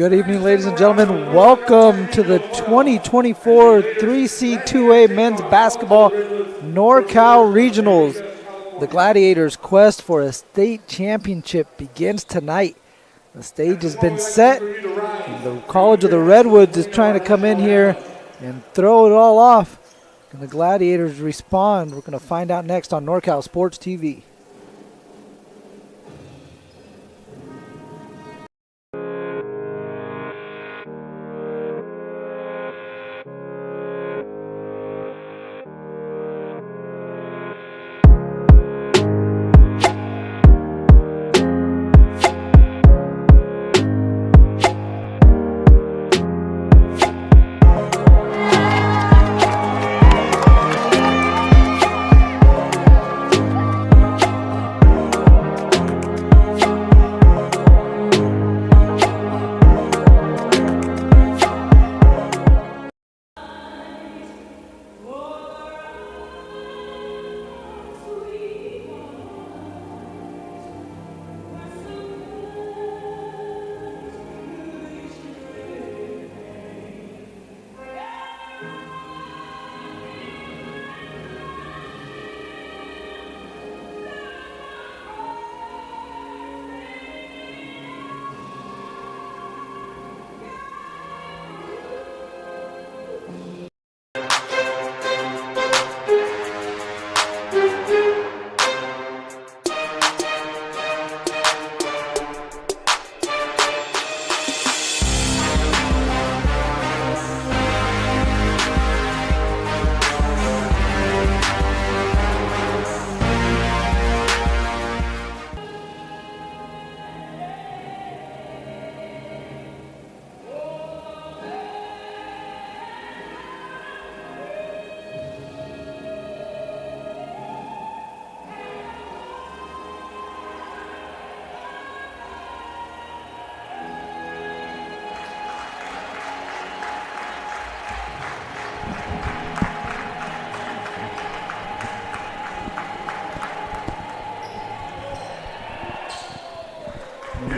Good evening, ladies and gentlemen. Welcome to the 2024 3C2A Men's Basketball NorCal Regionals. The Gladiators' quest for a state championship begins tonight. The stage has been set. The College of the Redwoods is trying to come in here and throw it all off. Can the Gladiators respond? We're going to find out next on NorCal Sports TV.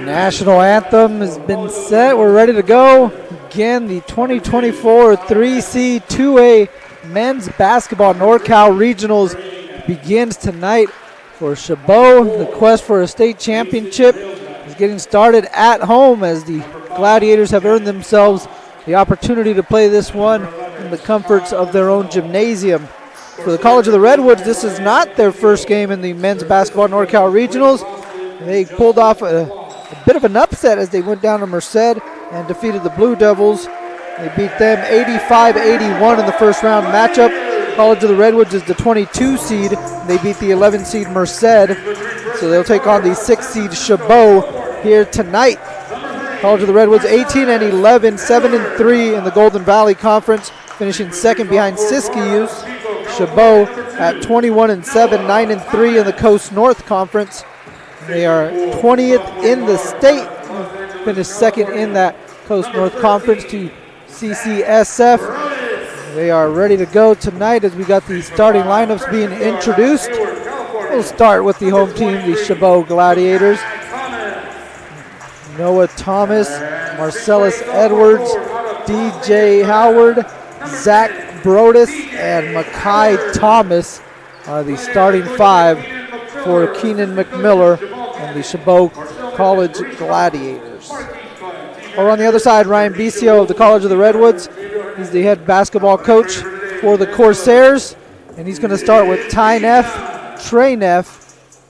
National anthem has been set. We're ready to go. Again, the 2024 3C 2A men's basketball NorCal Regionals begins tonight for Chabot. The quest for a state championship is getting started at home as the Gladiators have earned themselves the opportunity to play this one in the comforts of their own gymnasium. For the College of the Redwoods, this is not their first game in the men's basketball NorCal Regionals. They pulled off a bit of an upset as they went down to Merced and defeated the Blue Devils. They beat them 85-81 in the first round matchup. College of the Redwoods is the 22 seed. They beat the 11 seed Merced. So they'll take on the 6 seed Chabot here tonight. College of the Redwoods 18-11, 7-3 in the Golden Valley Conference, finishing second behind Siskiyou. Chabot at 21-7, 9-3 in the Coast North Conference. They are 20th in the state, finished second in that Coast North Conference to CCSF. They are ready to go tonight as we got the starting lineups being introduced. We'll start with the home team, the Chabot Gladiators. Noah Thomas, Marcellus Edwards, DJ Howard, Zach Brodus, and Makai Thomas are the starting five for Keenan McMiller and the Chabot College Gladiators. Over on the other side, Ryan Bisio of the College of the Redwoods. He's the head basketball coach for the Corsairs, and he's going to start with Ty Neff, Trey Neff,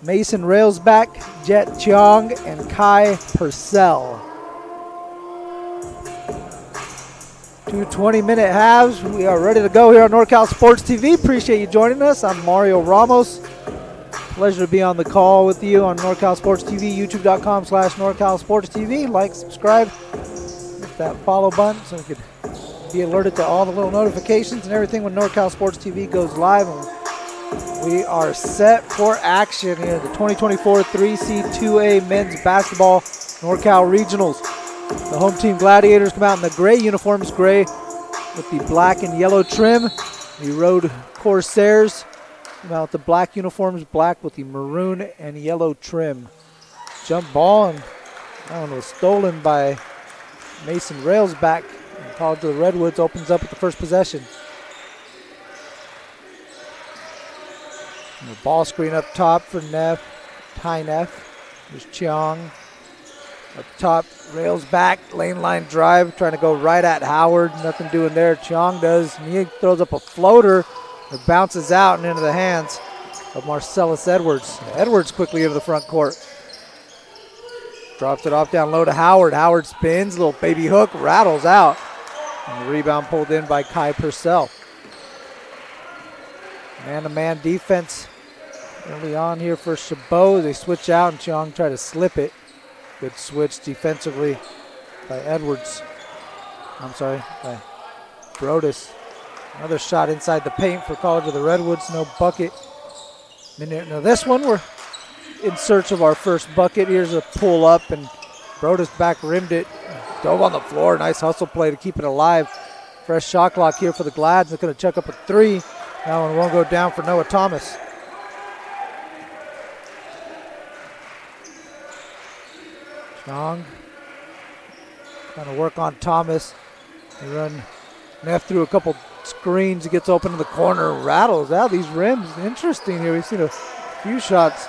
Mason Railsback, Jet Cheong, and Kai Purcell. 2 20-minute halves. We are ready to go here on NorCal Sports TV. Appreciate you joining us. I'm Mario Ramos. Pleasure to be on the call with you on NorCal Sports TV, youtube.com/NorCal Sports TV. Like, subscribe, hit that follow button so you can be alerted to all the little notifications and everything when NorCal Sports TV goes live. And we are set for action here, the 2024 3C 2A men's basketball NorCal Regionals. The home team Gladiators come out in the gray uniforms, gray with the black and yellow trim. The road Corsairs come out with the black uniforms, black with the maroon and yellow trim. Jump ball, and that one was stolen by Mason Railsback. And College of the Redwoods opens up with the first possession. And the ball screen up top for Neff, Ty Neff. There's Cheong. Up top, Railsback, lane line drive, trying to go right at Howard. Nothing doing there. Cheong does. And he throws up a floater. It bounces out and into the hands of Marcellus Edwards. Edwards quickly into the front court. Drops it off down low to Howard. Howard spins, little baby hook, rattles out. And the rebound pulled in by Kai Purcell. Man-to-man defense early on here for Chabot. They switch out and Cheong try to slip it. Good switch defensively by Edwards. By Brodus. Another shot inside the paint for College of the Redwoods, no bucket. Now this one, we're in search of our first bucket. Here's a pull up, and Brodus back rimmed it. Dove on the floor, nice hustle play to keep it alive. Fresh shot clock here for the Glads. They're going to check up a three. That one won't go down for Noah Thomas. Strong. Trying to work on Thomas. They run Neff through a couple screens. He gets open in the corner, rattles out these rims. Interesting here. We've seen a few shots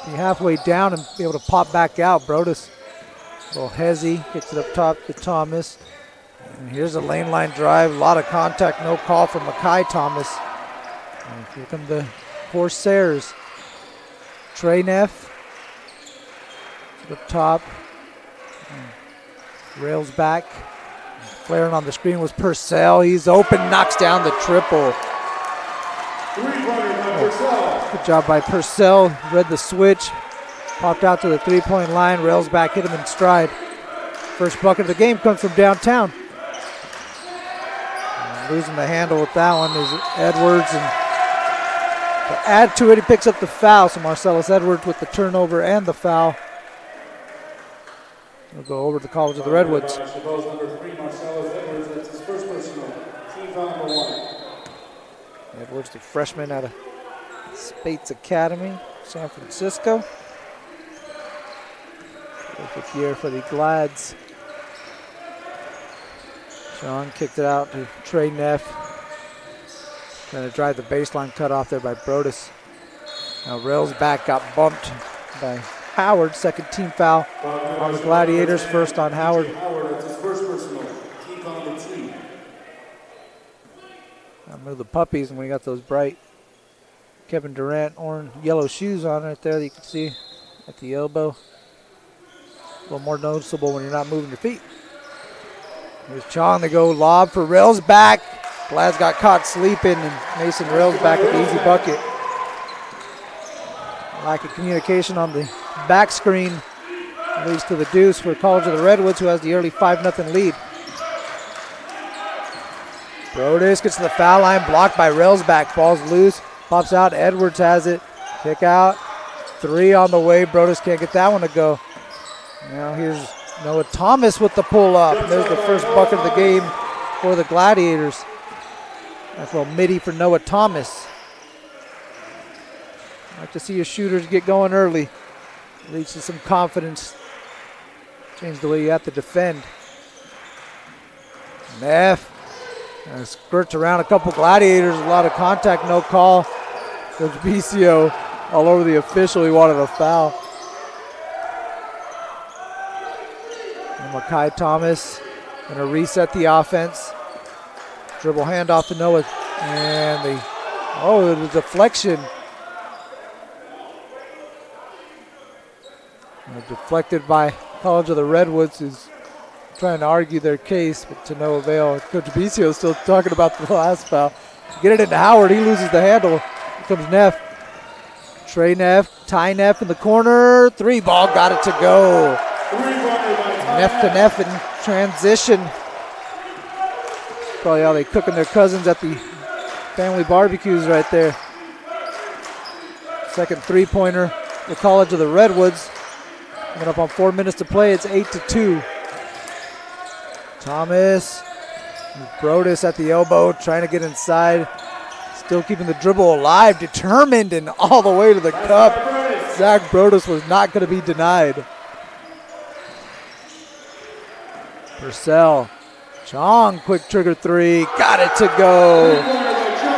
be halfway down and be able to pop back out. Brodus, a little hezzy, gets it up top to Thomas. And here's a lane line drive. A lot of contact, no call from Makai Thomas. And here come the Corsairs. Trey Neff up top. Railsback. Flaring on the screen was Purcell. He's open, knocks down the triple. Good job by Purcell. Read the switch. Popped out to the three-point line. Railsback hit him in stride. First bucket of the game comes from downtown. And losing the handle with that one is Edwards. And to add to it, he picks up the foul. So Marcellus Edwards with the turnover and the foul. We'll go over to the College of the Redwoods. Edwards, the freshman out of Spates Academy, San Francisco. Perfect year for the Glads. Sean kicked it out to Trey Neff. Trying to drive the baseline, cut off there by Brodus. Now Rails back got bumped by Howard. Second team foul on the Gladiators. First on Howard. I move the puppies, and we got those bright Kevin Durant orange yellow shoes on right there that you can see at the elbow. A little more noticeable when you're not moving your feet. Here's Chong to go lob for Rails back. Glads got caught sleeping, and Mason Rails back with the easy bucket. Lack of communication on the back screen leads to the deuce for College of the Redwoods, who has the early 5-0 lead. Brodus gets to the foul line, blocked by Railsback, falls loose, pops out, Edwards has it, kick out, 3 on the way, Brodus can't get that one to go. Now here's Noah Thomas with the pull up, and there's the first bucket of the game for the Gladiators. Nice little midi for Noah Thomas. Like to see your shooters get going early. Leads to some confidence. Change the way you have to defend. Neff skirts around a couple Gladiators. A lot of contact, no call. Coach Vicio all over the official. He wanted a foul. And Makai Thomas going to reset the offense. Dribble handoff to Noah. And the deflection. Deflected by College of the Redwoods, who's trying to argue their case, but to no avail. Coach Vicio is still talking about the last foul. Get it into Howard. He loses the handle. Here comes Neff. Trey Neff, Ty Neff in the corner. 3 ball, got it to go. Neff to Neff in transition. Probably how they cooking their cousins at the family barbecues right there. Second 3-pointer for College of the Redwoods. Coming up on 4 minutes to play, it's 8-2. Thomas, Brodus at the elbow, trying to get inside. Still keeping the dribble alive, determined, and all the way to the cup. Zach Brodus was not going to be denied. Purcell, Chong, quick trigger 3, got it to go.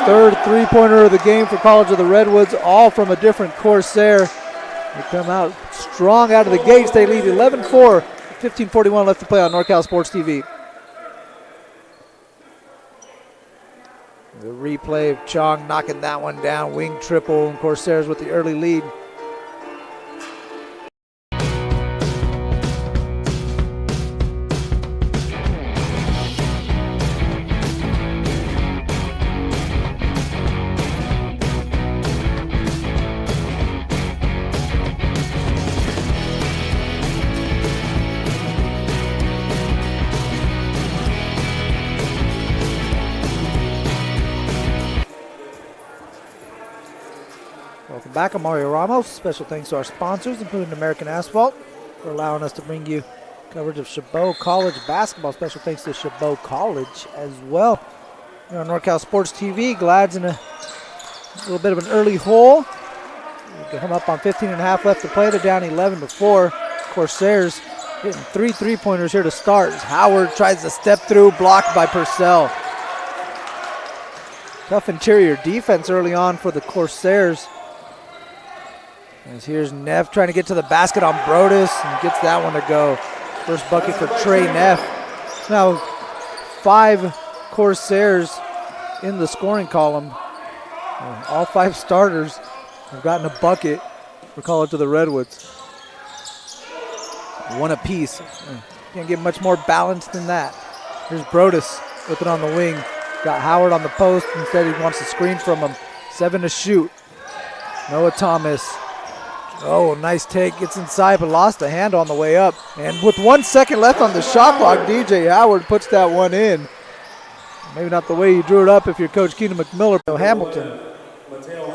Third 3-pointer of the game for College of the Redwoods, all from a different Corsair. They come out strong out of the gates. They lead 11-4, 15:41 left to play on NorCal Sports TV. The replay of Chong knocking that one down. Wing triple, and Corsairs with the early lead. Back, I'm Mario Ramos. Special thanks to our sponsors, including American Asphalt, for allowing us to bring you coverage of Chabot College basketball. Special thanks to Chabot College as well. Here on NorCal Sports TV, Glad's in a little bit of an early hole. We come up on 15.5 left to play. They're down 11-4. Corsairs hitting 3 3-pointers here to start. Howard tries to step through, blocked by Purcell. Tough interior defense early on for the Corsairs. As here's Neff trying to get to the basket on Brodus and gets that one to go. First bucket for Trey Neff. Now 5 Corsairs in the scoring column. All 5 starters have gotten a bucket for College of the Redwoods. 1 apiece. Can't get much more balanced than that. Here's Brodus with it on the wing. Got Howard on the post. Instead he wants to screen from him. 7 to shoot. Noah Thomas. Oh, nice take. Gets inside, but lost the handle on the way up. And with 1 second left on the shot clock, DJ Howard puts that one in. Maybe not the way you drew it up if you're Coach Keenan McMillan. Hamilton. The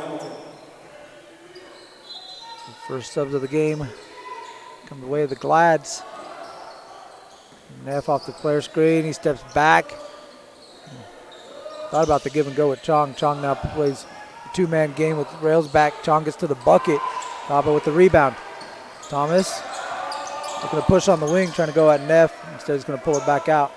first subs of the game come the way of the Glads. Neff off the flare screen. He steps back. Thought about the give and go with Chong. Chong now plays a 2-man game with Rails back. Chong gets to the bucket. Chabot with the rebound. Thomas Looking to push on the wing, trying to go at Neff. Instead, he's going to pull it back out.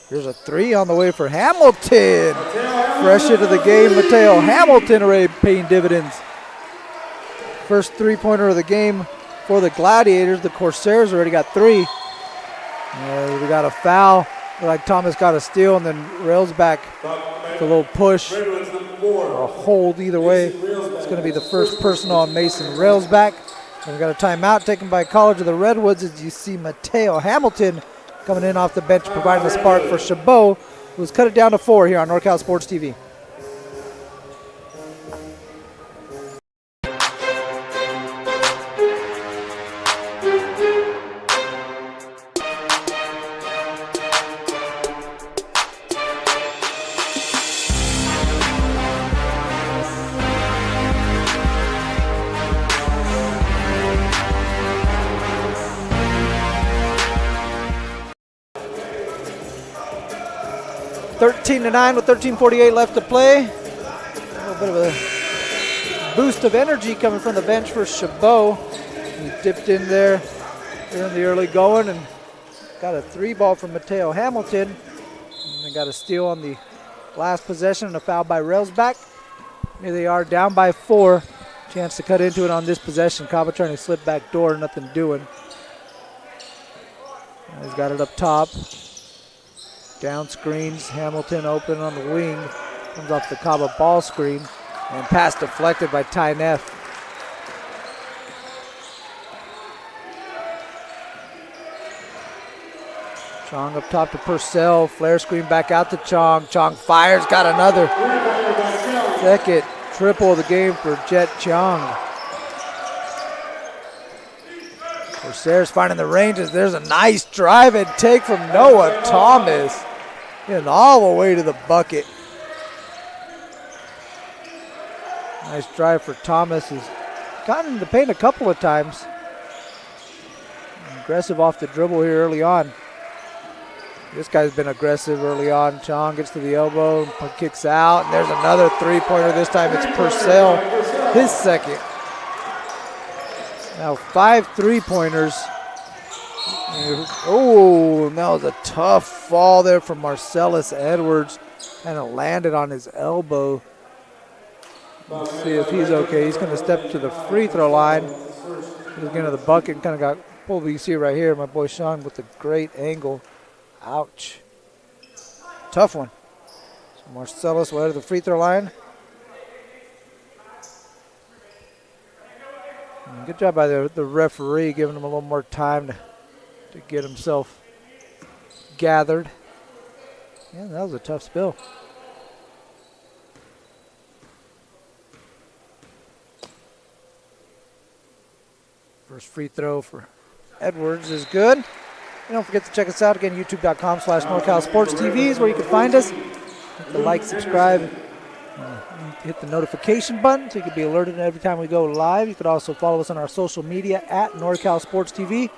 Here's a three on the way for Hamilton. Fresh into the game, Mateo Hamilton already paying dividends. First three-pointer of the game for the Gladiators. The Corsairs already got three. We got a foul. Looked like Thomas got a steal, and then rails back with a little push or a hold either way. It's going to be the first personal on Mason Railsback. And we got a timeout taken by College of the Redwoods as you see Mateo Hamilton coming in off the bench, providing the spark for Chabot, who's cut it down to 4 here on NorCal Sports TV. (13-9) with 13:48 left to play. A little bit of a boost of energy coming from the bench for Chabot. He dipped in there during the early going and got a three ball from Mateo Hamilton. And they got a steal on the last possession and a foul by Railsback. Here they are down by 4. Chance to cut into it on this possession. Cabo trying to slip back door, nothing doing. He's got it up top. Down screens, Hamilton open on the wing. Comes off the Cabo ball screen. And pass deflected by Ty Neff. Chong up top to Purcell. Flare screen back out to Chong. Chong fires, got another. Second triple of the game for Jet Chong. Corsairs finding the ranges. There's a nice drive and take from Noah Thomas. Getting all the way to the bucket. Nice drive for Thomas. He's gotten in the paint a couple of times. Aggressive off the dribble here early on. This guy's been aggressive early on. Chong gets to the elbow, kicks out, and there's another three-pointer. This time it's Purcell, his second. Now 5 3-pointers. Oh, and that was a tough fall there from Marcellus Edwards. Kind of landed on his elbow. Let's see if he's okay. He's going to step to the free throw line. He's getting to the bucket and kind of got pulled. You see right here, my boy Sean with a great angle. Ouch. Tough one. So Marcellus will head to the free throw line. And good job by the referee, giving him a little more time to get himself gathered. Yeah, that was a tough spill. First free throw for Edwards is good. And don't forget to check us out again, youtube.com/NorCal Sports TV is where you can find us. Hit the like, subscribe, hit the notification button so you can be alerted every time we go live. You could also follow us on our social media at NorCal Sports TV.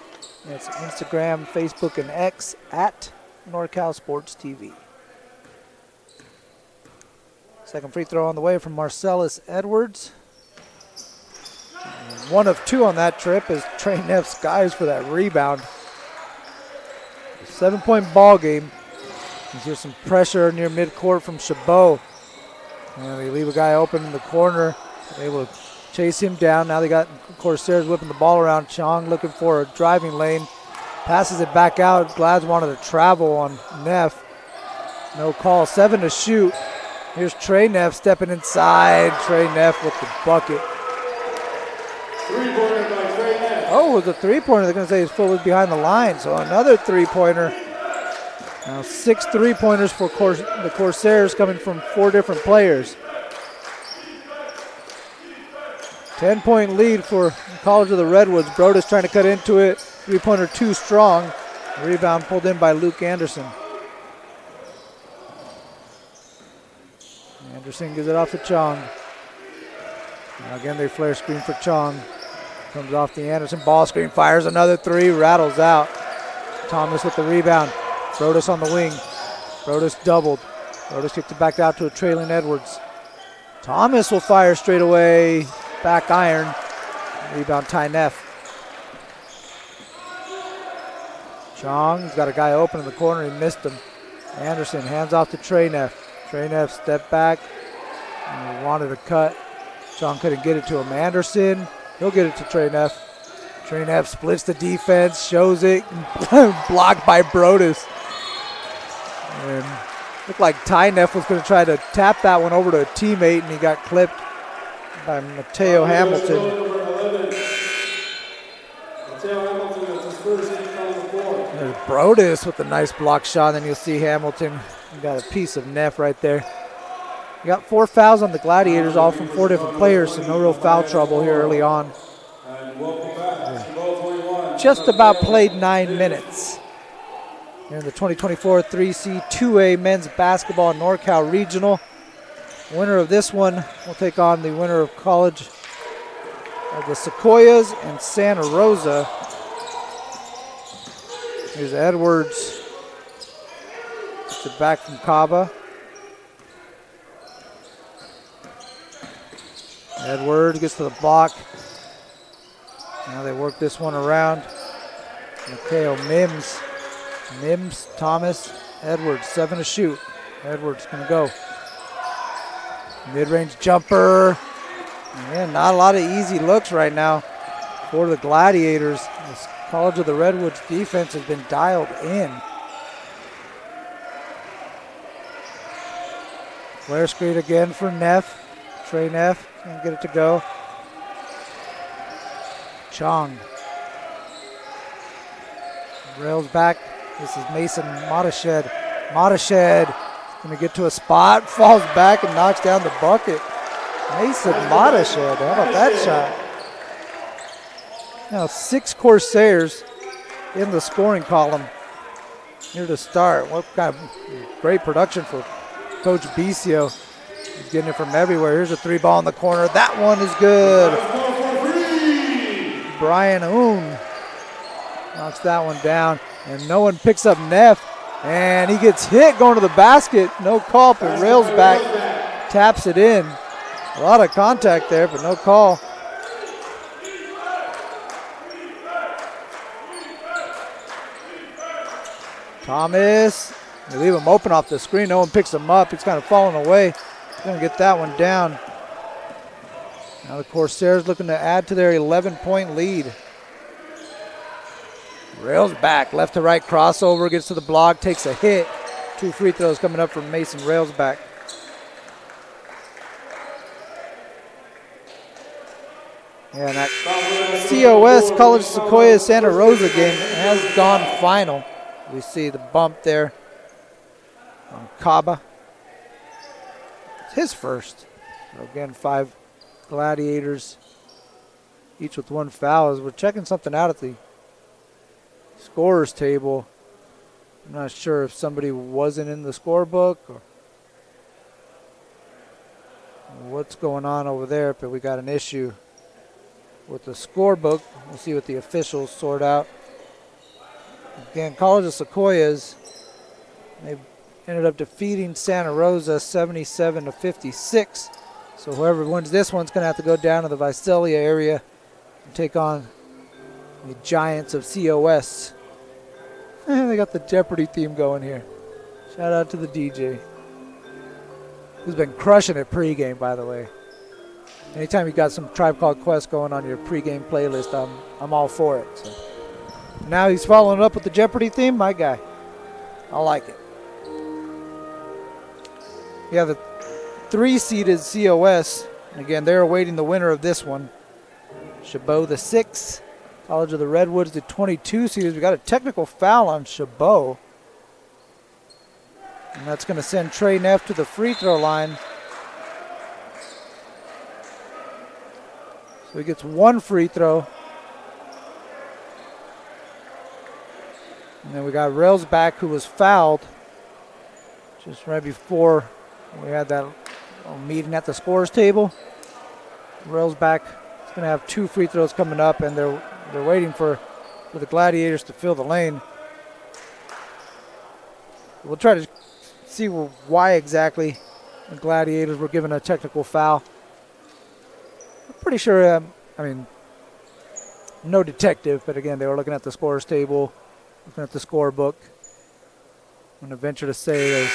That's Instagram, Facebook, and X at NorCal Sports TV. Second free throw on the way from Marcellus Edwards. 1 of 2 on that trip as Trey Neff skies for that rebound. 7-point ball game. Here's some pressure near midcourt from Chabot. And they leave a guy open in the corner. They're able to chase him down. Now they got Corsairs whipping the ball around. Chong looking for a driving lane. Passes it back out. Glads wanted to travel on Neff. No call. 7 to shoot. Here's Trey Neff stepping inside. Trey Neff with the bucket. Oh, it was a three-pointer. They're going to say his foot was behind the line. So another three-pointer. Now 6 3-pointers for the Corsairs coming from 4 different players. 10-point lead for College of the Redwoods. Brodus trying to cut into it. Three-pointer too strong. Rebound pulled in by Luke Anderson. Anderson gives it off to Chong. Now again, they flare screen for Chong. Comes off the Anderson ball screen, fires another 3, rattles out. Thomas with the rebound. Brodus on the wing. Brodus doubled. Brodus kicks it back out to a trailing Edwards. Thomas will fire straight away. Back iron. Rebound Ty Neff. Chong's got a guy open in the corner. He missed him. Anderson hands off to Trey Neff. Trey Neff step back. And he wanted a cut. Chong couldn't get it to him. Anderson, he'll get it to Trey Neff. Trey Neff splits the defense, shows it. Blocked by Brodus. And looked like Ty Neff was going to try to tap that one over to a teammate, and he got clipped by Mateo Hamilton. There's Brodus with a nice block shot, and then you'll see Hamilton got a piece of Neff right there. You got 4 fouls on the Gladiators, all from 4 different players, so no real foul trouble here early on. Just about played 9 minutes. Here in the 2024 3C 2A Men's Basketball NorCal Regional. Winner of this one will take on the winner of College of the Sequoias and Santa Rosa. Here's Edwards. Gets it back from Caba. Edwards gets to the block. Now they work this one around. Mikhail Mims. Mims, Thomas, Edwards, 7 to shoot. Edwards gonna go. Mid-range jumper. Man, not a lot of easy looks right now for the Gladiators. This College of the Redwoods defense has been dialed in. Flare screen again for Neff. Trey Neff can't get it to go. Chong. Rails back. This is Mason Motashed. Motashed going to get to a spot, falls back and knocks down the bucket. Mason Motashed, how about that shot? Now 6 Corsairs in the scoring column here to start. What kind of great production for Coach Bisio. He's getting it from everywhere. Here's a 3-ball in the corner. That one is good. Brian Oon knocks that one down, and no one picks up Neff, and he gets hit going to the basket. No call, but rails back, taps it in. A lot of contact there, but no call. Thomas, they leave him open off the screen. No one picks him up. He's kind of falling away. He's going to get that one down. Now the Corsairs looking to add to their 11-point lead. Rails back, left to right crossover, gets to the block, takes a hit. 2 free throws coming up from Mason Railsback. Yeah, and that COS College Sequoia Santa Rosa game has gone final. We see the bump there on Caba. It's his first. So again, 5 Gladiators, each with 1 foul. As we're checking something out at the scorers table, I'm not sure if somebody wasn't in the scorebook or what's going on over there, but we got an issue with the scorebook. We'll see what the officials sort out. Again, College of Sequoias, they ended up defeating Santa Rosa 77-56. So whoever wins this one's going to have to go down to the Visalia area and take on the Giants of COS. They got the Jeopardy theme going here. Shout out to the DJ, who's been crushing it pregame, by the way. Anytime you got some Tribe Called Quest going on your pregame playlist, I'm all for it. So. Now he's following it up with the Jeopardy theme. My guy, I like it. Yeah, the 3-seeded COS. Again, they're awaiting the winner of this one. Chabot, the 6. College of the Redwoods, the 22 seeders. We got a technical foul on Chabot. And that's going to send Trey Neff to the free throw line. So he gets 1 free throw. And then we got Railsback, who was fouled just right before we had that meeting at the scores table. Railsback is going to have 2 free throws coming up, and they're waiting for the Gladiators to fill the lane. We'll try to see why exactly the Gladiators were given a technical foul. I'm pretty sure, no detective, but again, they were looking at the scorer's table, looking at the scorebook. I'm going to venture to say there's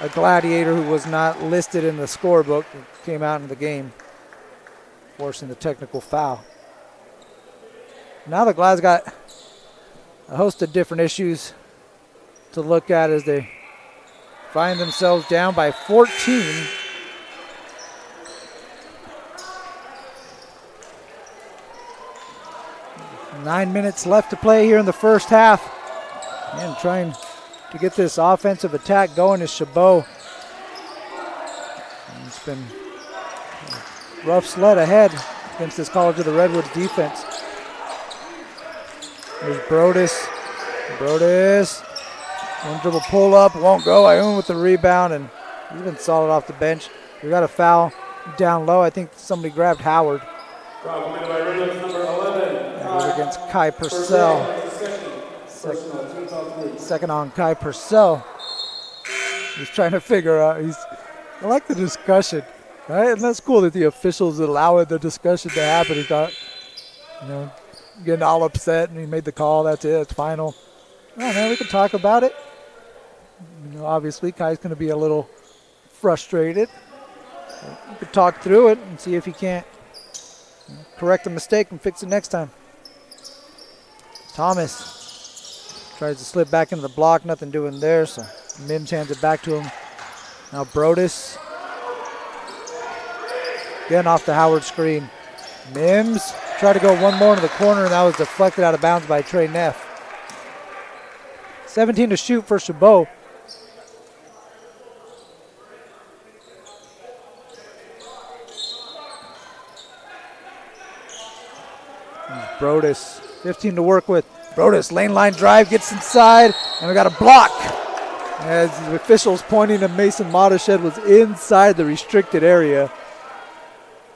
a Gladiator who was not listed in the scorebook came out in the game, forcing the technical foul. Now the Glad's got a host of different issues to look at as they find themselves down by 14. Nine minutes left to play here in the first half. And trying to get this offensive attack going is Chabot. And it's been a rough sled ahead against this College of the Redwoods defense. There's Brodus. Brodus. One dribble pull up, won't go. Ioun with the rebound, and he's been solid off the bench. We got a foul down low. I think somebody grabbed Howard. Foul committed by Redwoods number 11. That was against Kai Purcell. Second on Kai Purcell. He's trying to figure out. I like the discussion, right? And that's cool that the officials allowed the discussion to happen. He thought, getting all upset, and he made the call. That's it. It's final. Oh, man, we can talk about it. Obviously, Kai's going to be a little frustrated. So you could talk through it and see if he can't correct the mistake and fix it next time. Thomas tries to slip back into the block. Nothing doing there, so Mims hands it back to him. Now Brodus. Again off the Howard screen. Mims tried to go one more into the corner, and that was deflected out of bounds by Trey Neff. 17 to shoot for Chabot. Brodus, 15 to work with. Brodus, lane line drive, gets inside, and we got a block. As the officials pointing to Mason Motteshed was inside the restricted area.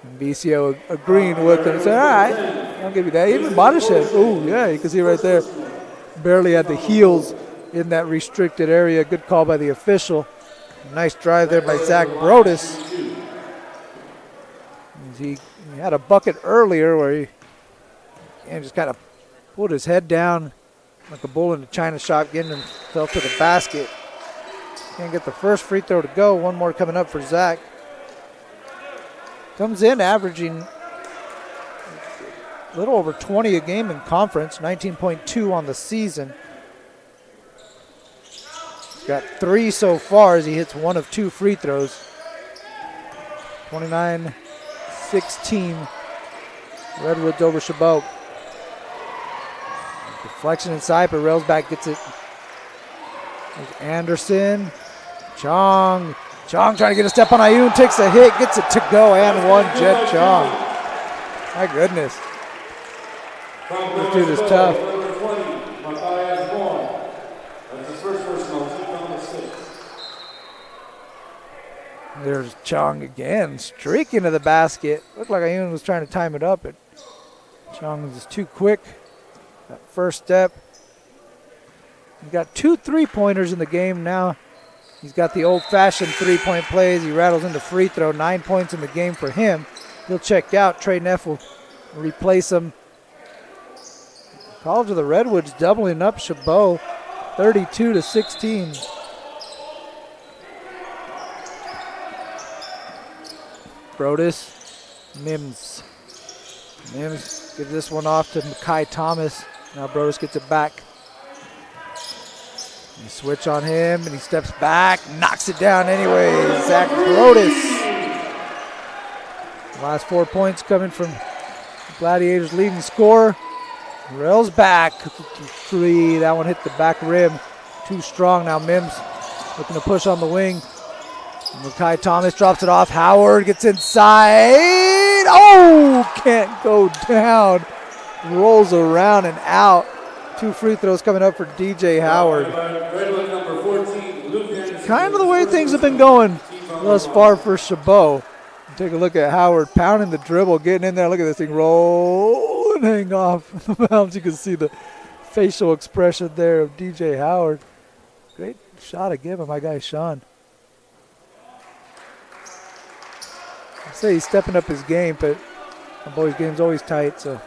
And BCO agreeing with him. Said, all right, I'll give you that. Even Motteshed, oh yeah, you can see right there, barely had the heels in that restricted area. Good call by the official. Nice drive there by Zach Brodus. He had a bucket earlier where he just kind of pulled his head down like a bull in a china shop, getting himself to the basket. Can't get the first free throw to go. One more coming up for Zach. Comes in averaging a little over 20 a game in conference, 19.2 on the season. He's got 3 so far as he hits one of 2 free throws. 29-16. Redwoods over Chabot. Deflection inside, but Railsback gets it. There's Anderson. Chong trying to get a step on Ioun, takes a hit, gets it to go, and one. Jet Chong. My goodness. This dude is tough. There's Chong again, streaking to the basket. Looked like Ioun was trying to time it up, but Chong was just too quick. That first step. He's got 2 3-pointers in the game now. He's got the old-fashioned 3-point plays. He rattles into free throw. 9 points in the game for him. He'll check out. Trey Neff will replace him. College of the Redwoods doubling up Chabot, 32-16. Brodus, Mims gives this one off to Kai Thomas. Now Brodus gets it back. You switch on him, and he steps back, knocks it down anyway. Zach Brodus. Last 4 points coming from Gladiators' leading scorer. Railsback, 3. That one hit the back rim. Too strong now. Mims looking to push on the wing. Kai Thomas drops it off. Howard gets inside. Oh, can't go down. Rolls around and out. 2 free throws coming up for DJ Howard. Kind of the way things have been going thus far for Chabot. Take a look at Howard pounding the dribble, getting in there. Look at this thing roll and hang off the bounce. You can see the facial expression there of DJ Howard. Great shot to give him, my guy Sean. I say he's stepping up his game, but my boy's game's always tight, so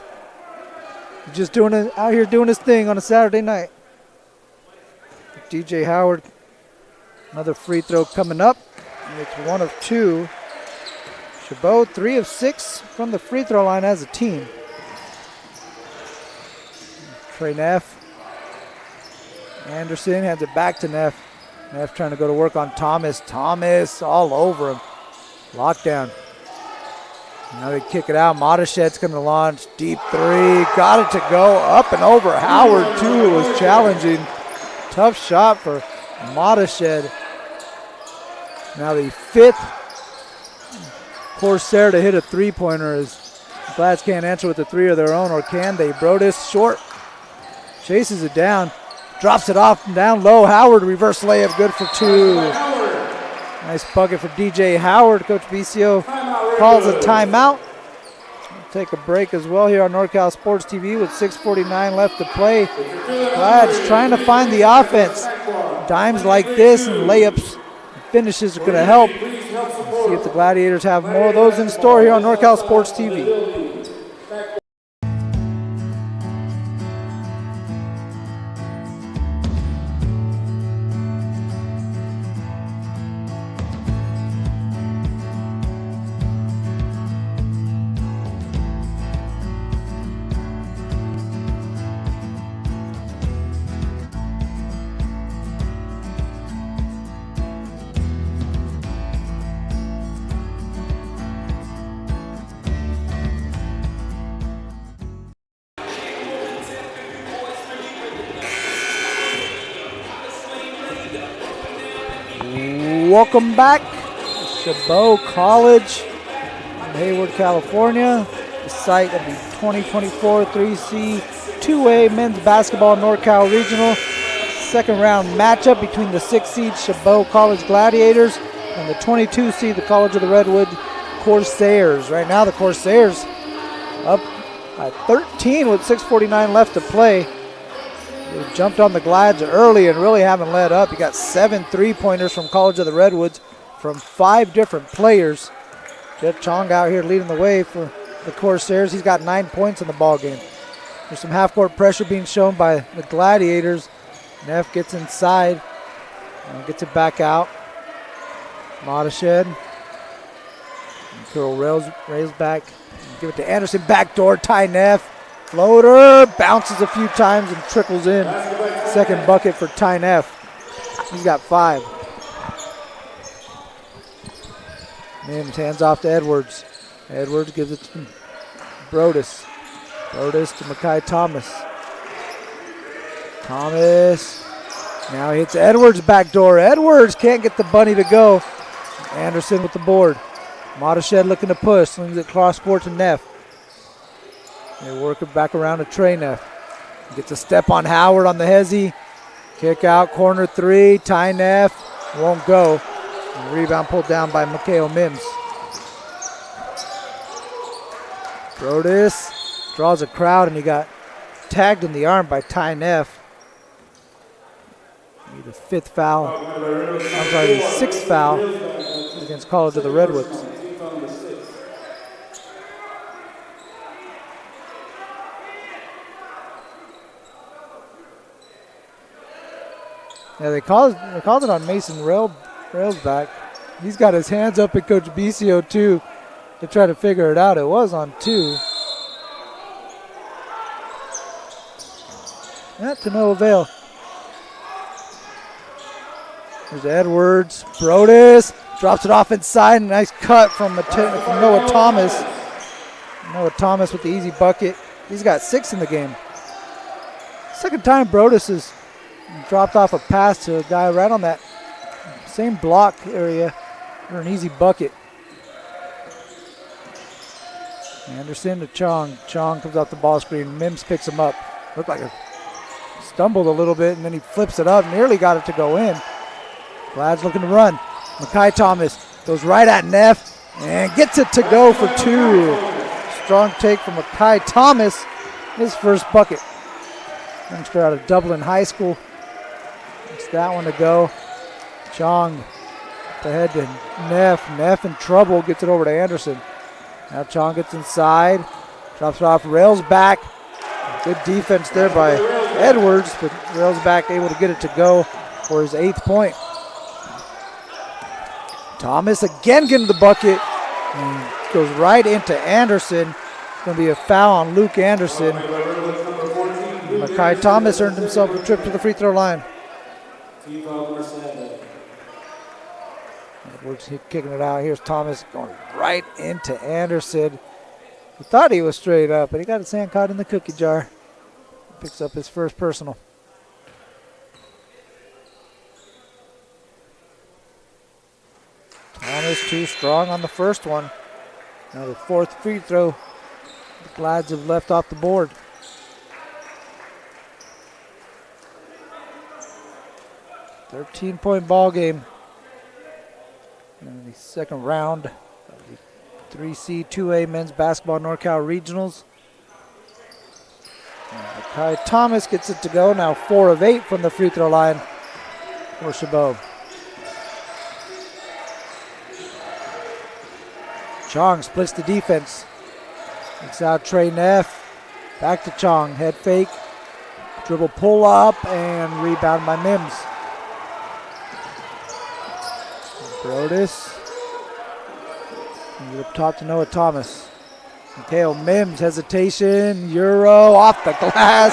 he's just out here doing his thing on a Saturday night. DJ Howard, another free throw coming up. It's 1 of 2. Chabot, 3 of 6 from the free throw line as a team. Trey Neff. Anderson hands it back to Neff. Neff trying to go to work on Thomas. Thomas all over him. Lockdown. Now they kick it out. Modished's going to launch. Deep three. Got it to go. Up and over. Howard, too, was challenging. Tough shot for Modished. Now the 5th Corsair to hit a three-pointer as Glads can't answer with the three of their own, or can they? Brodus short. Chases it down. Drops it off and down low. Howard, reverse layup, good for 2. Nice bucket for DJ Howard. Coach Vicio calls a timeout. We'll take a break as well here on NorCal Sports TV with 6:49 left to play. Glads trying to find the offense. Dimes like this and layups, finishes are going to help. Let's see if the Gladiators have more of those in store here on NorCal Sports TV. Welcome back to Chabot College in Hayward, California, the site of the 2024 3C 2A Men's Basketball NorCal Regional. Second round matchup between the 6th seed Chabot College Gladiators and the 22 seed, the College of the Redwood Corsairs. Right now the Corsairs up by 13 with 6:49 left to play. They jumped on the Glads early and really haven't let up. You got 7 three-pointers from College of the Redwoods from 5 different players. Jeff Chong out here leading the way for the Corsairs. He's got 9 points in the ball game. There's some half-court pressure being shown by the Gladiators. Neff gets inside and gets it back out. Modished. Curl rails back. Give it to Anderson. Backdoor tie Neff. Floater, bounces a few times and trickles in. Second bucket for Ty Neff. He's got 5. Mims hands off to Edwards. Edwards gives it to Brodus. Brodus to Makai Thomas. Thomas now hits Edwards backdoor. Edwards can't get the bunny to go. Anderson with the board. Modished looking to push. Swings it cross court to Neff. They work it back around to Trey Neff. Gets a step on Howard on the hezzy. Kick out, corner 3. Ty Neff won't go. And rebound pulled down by Mikhail Mims. Brodus draws a crowd and he got tagged in the arm by Ty Neff. The 5th foul. I'm sorry, the 6th foul against College of the Redwoods. Yeah, they called it on Mason Railsback. He's got his hands up at Coach Bicio too to try to figure it out. It was on 2. Not to no avail. There's Edwards. Brodus drops it off inside. Nice cut from Noah Thomas. Noah Thomas with the easy bucket. He's got 6 in the game. Second time Brodus has dropped off a pass to a guy right on that same block area for an easy bucket. Anderson to Chong. Chong comes off the ball screen. Mims picks him up. Looked like a stumbled a little bit, and then he flips it up. Nearly got it to go in. Glad's looking to run. Makai Thomas goes right at Neff and gets it to go for 2. Strong take from Makai Thomas. His first bucket. Youngster out of Dublin High School. It's that one to go. Chong ahead to Neff. Neff in trouble, gets it over to Anderson. Now Chong gets inside, drops it off, rails back. Good defense there by Edwards, but rails back, able to get it to go for his 8th point. Thomas again getting the bucket and goes right into Anderson. It's going to be a foul on Luke Anderson. Makai Thomas earned himself a trip to the free throw line. Edwards kicking it out. Here's Thomas going right into Anderson. He thought he was straight up, but he got his hand caught in the cookie jar. Picks up his first personal. Thomas too strong on the first one. Now the 4th free throw. The Glads have left off the board. .13-point ball game. In the second round of the 3C 2A men's basketball NorCal regionals. And Kai Thomas gets it to go. Now 4 of 8 from the free throw line for Chabot. Chong splits the defense. Takes out Trey Neff. Back to Chong. Head fake. Dribble pull up and rebound by Mims. Brodus. Up top to Noah Thomas. Mikhail Mims, hesitation. Euro off the glass.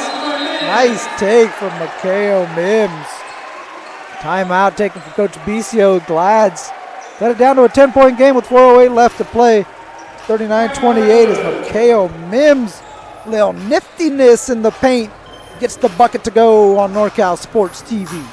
Nice take from Mikhail Mims. Timeout taken from Coach Bisio. Glads got it down to a 10-point game with 4:08 left to play. 39-28 is Mikhail Mims. Little niftiness in the paint. Gets the bucket to go on NorCal Sports TV.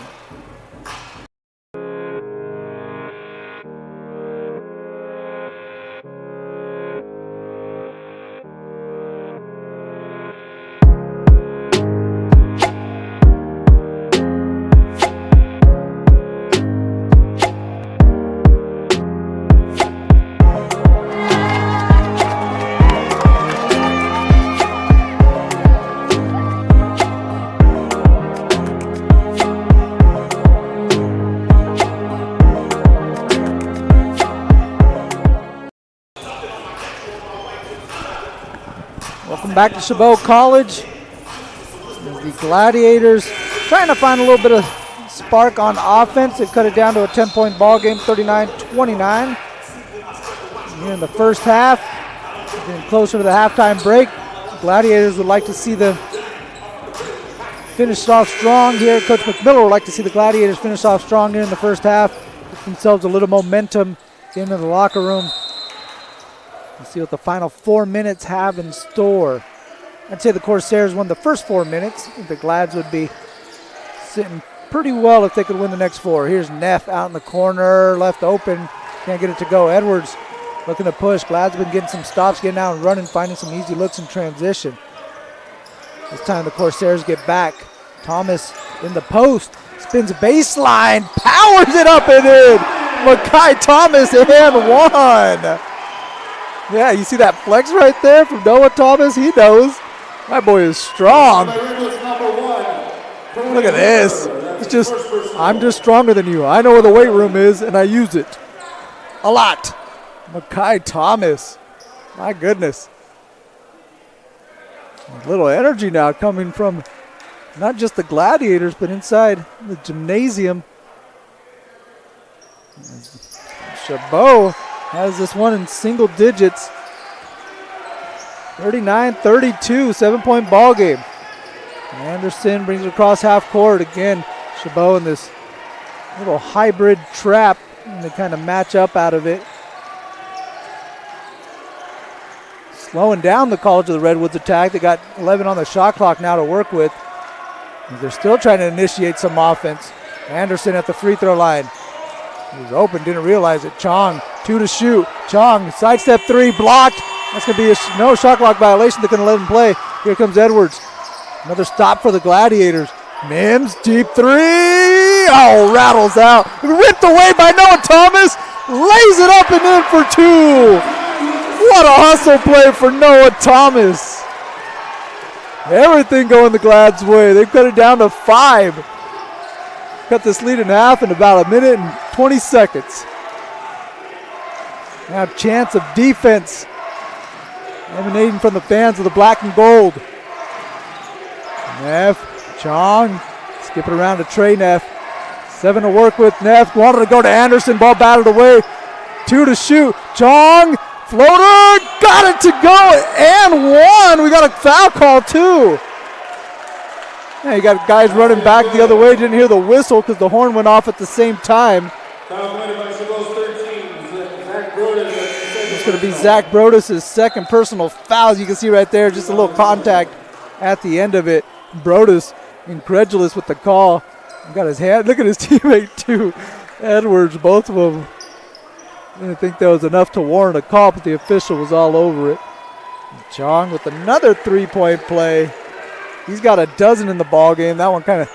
Back to Chabot College. The Gladiators trying to find a little bit of spark on offense. They cut it down to a 10-point ball game, 39-29. Here in the first half, getting closer to the halftime break. The Gladiators would like to see them finish off strong here. Coach McMiller would like to see the Gladiators finish off strong here in the first half. Get themselves a little momentum into the locker room. Let's see what the final 4 minutes have in store. I'd say the Corsairs won the first 4 minutes. I think the Glads would be sitting pretty well if they could win the next 4. Here's Neff out in the corner, left open. Can't get it to go. Edwards looking to push. Glads have been getting some stops, getting out and running, finding some easy looks in transition. This time the Corsairs get back. Thomas in the post. Spins baseline. Powers it up and in. Makai Thomas and one. Yeah, you see that flex right there from Noah Thomas? He knows. My boy is strong. Look at this. It's just, I'm just stronger than you. I know where the weight room is, and I use it a lot. Makai Thomas. My goodness. A little energy now coming from not just the Gladiators, but inside the gymnasium. Chabot has this one in single digits. 39-32, 7-point ball game. Anderson brings it across half court again. Chabot in this little hybrid trap, and they kind of match up out of it. Slowing down the College of the Redwoods attack. They got 11 on the shot clock now to work with. They're still trying to initiate some offense. Anderson at the free throw line. He was open, didn't realize it. Chong, 2 to shoot. Chong, sidestep 3, blocked. That's going to be a no shot clock violation. They're going to let him play. Here comes Edwards. Another stop for the Gladiators. Mims, deep 3. Oh, rattles out. Ripped away by Noah Thomas. Lays it up and in for 2. What a hustle play for Noah Thomas. Everything going the Glad's way. They've cut it down to 5. cut this lead in half in about a minute and 20 seconds. Now chance of defense emanating from the fans of the black and gold. Neff, Chong, skip it around to Trey Neff. 7 to work with. Neff wanted to go to Anderson, ball batted away. 2 to shoot. Chong, floater, got it to go, and 1. We got a foul call too. Yeah, you got guys running back the other way. Didn't hear the whistle because the horn went off at the same time. It's going to be Zach Brodus' second personal foul. As you can see right there, just a little contact at the end of it. Brodus, incredulous with the call. Got his hand. Look at his teammate too, Edwards. Both of them. I didn't think that was enough to warrant a call, but the official was all over it. Chong with another three-point play. He's got a dozen in the ball game. That one kind of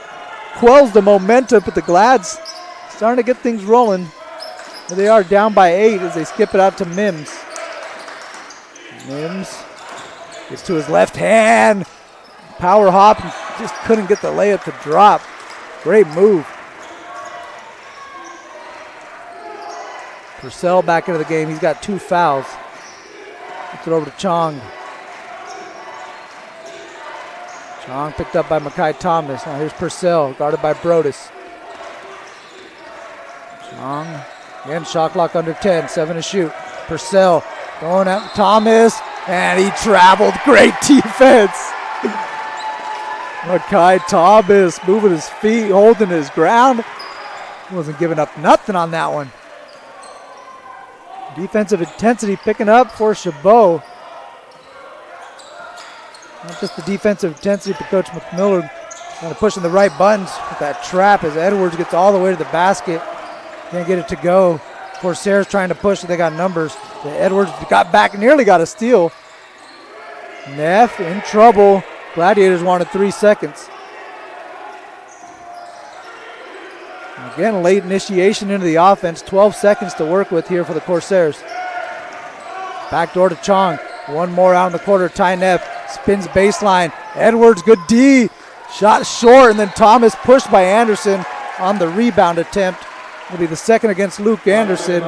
quells the momentum, but the Glads starting to get things rolling. Here they are down by 8 as they skip it out to Mims. Mims gets to his left hand. Power hop and just couldn't get the layup to drop. Great move. Purcell back into the game. He's got 2 fouls. Gets it over to Chong. Chong picked up by Makai Thomas. Now here's Purcell, guarded by Brodus. Chong, again, shot clock under 10, 7 to shoot. Purcell going at Thomas, and he traveled. Great defense. Makai Thomas moving his feet, holding his ground. Wasn't giving up nothing on that one. Defensive intensity picking up for Chabot. Not just the defensive intensity, but Coach McMiller kind of pushing the right buttons with that trap as Edwards gets all the way to the basket. Can't get it to go. Corsairs trying to push, they got numbers. Edwards got back, nearly got a steal. Neff in trouble. Gladiators wanted 3 seconds. Again, late initiation into the offense. 12 seconds to work with here for the Corsairs. Backdoor to Chong. One more out in the quarter. Ty Neff spins baseline. Edwards, good D. Shot short, and then Thomas pushed by Anderson on the rebound attempt. It'll be the second against Luke Anderson.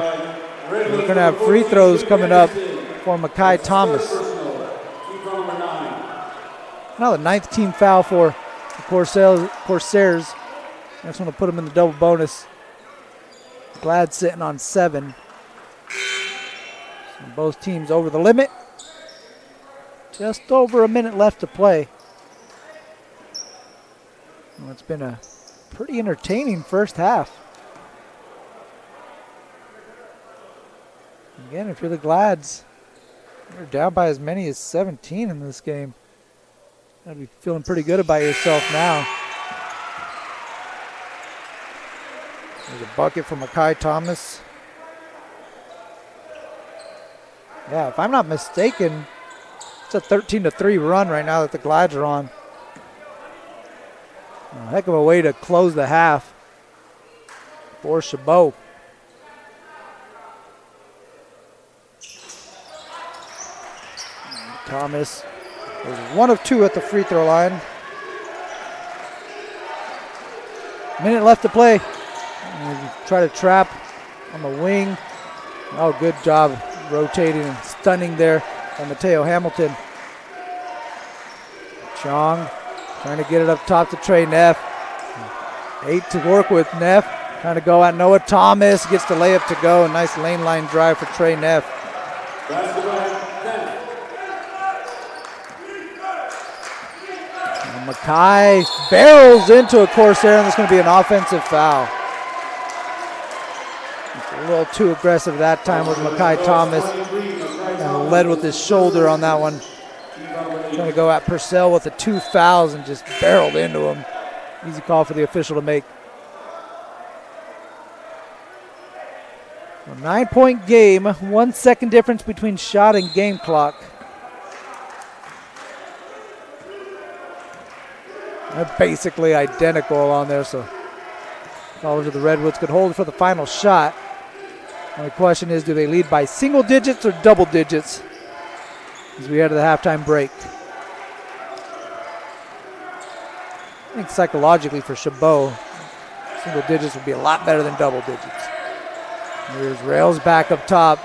We're going to have free throws coming up for Makai Thomas. Now the 9th team foul for the Corsairs. I just want to put them in the double bonus. Glad sitting on 7. So both teams over the limit. Just over a minute left to play. Well, it's been a pretty entertaining first half. Again, if you're the Glads, you're down by as many as 17 in this game. Gotta be feeling pretty good about yourself now. There's a bucket from Makai Thomas. Yeah, if I'm not mistaken, it's a 13-3 run right now that the Glads are on. A heck of a way to close the half for Chabot. Thomas is 1 of 2 at the free throw line. Minute left to play. Try to trap on the wing. Oh, good job rotating and stunning there by Mateo Hamilton. Chong trying to get it up top to Trey Neff. 8 to work with. Neff trying to go at Noah Thomas. Gets the layup to go. A nice lane line drive for Trey Neff. Makai barrels into a Corsair, and there's going to be an offensive foul. It's a little too aggressive that time with Makai Thomas. And led with his shoulder on that one. Trying to go at Purcell with the 2 fouls and just barreled into him. Easy call for the official to make. A 9-point game, 1 second difference between shot and game clock. They're basically identical on there, so College of the Redwoods could hold for the final shot. And the question is, do they lead by single digits or double digits as we head to the halftime break? I think psychologically for Chabot, Single digits would be a lot better than double digits. Here's Rails back up top.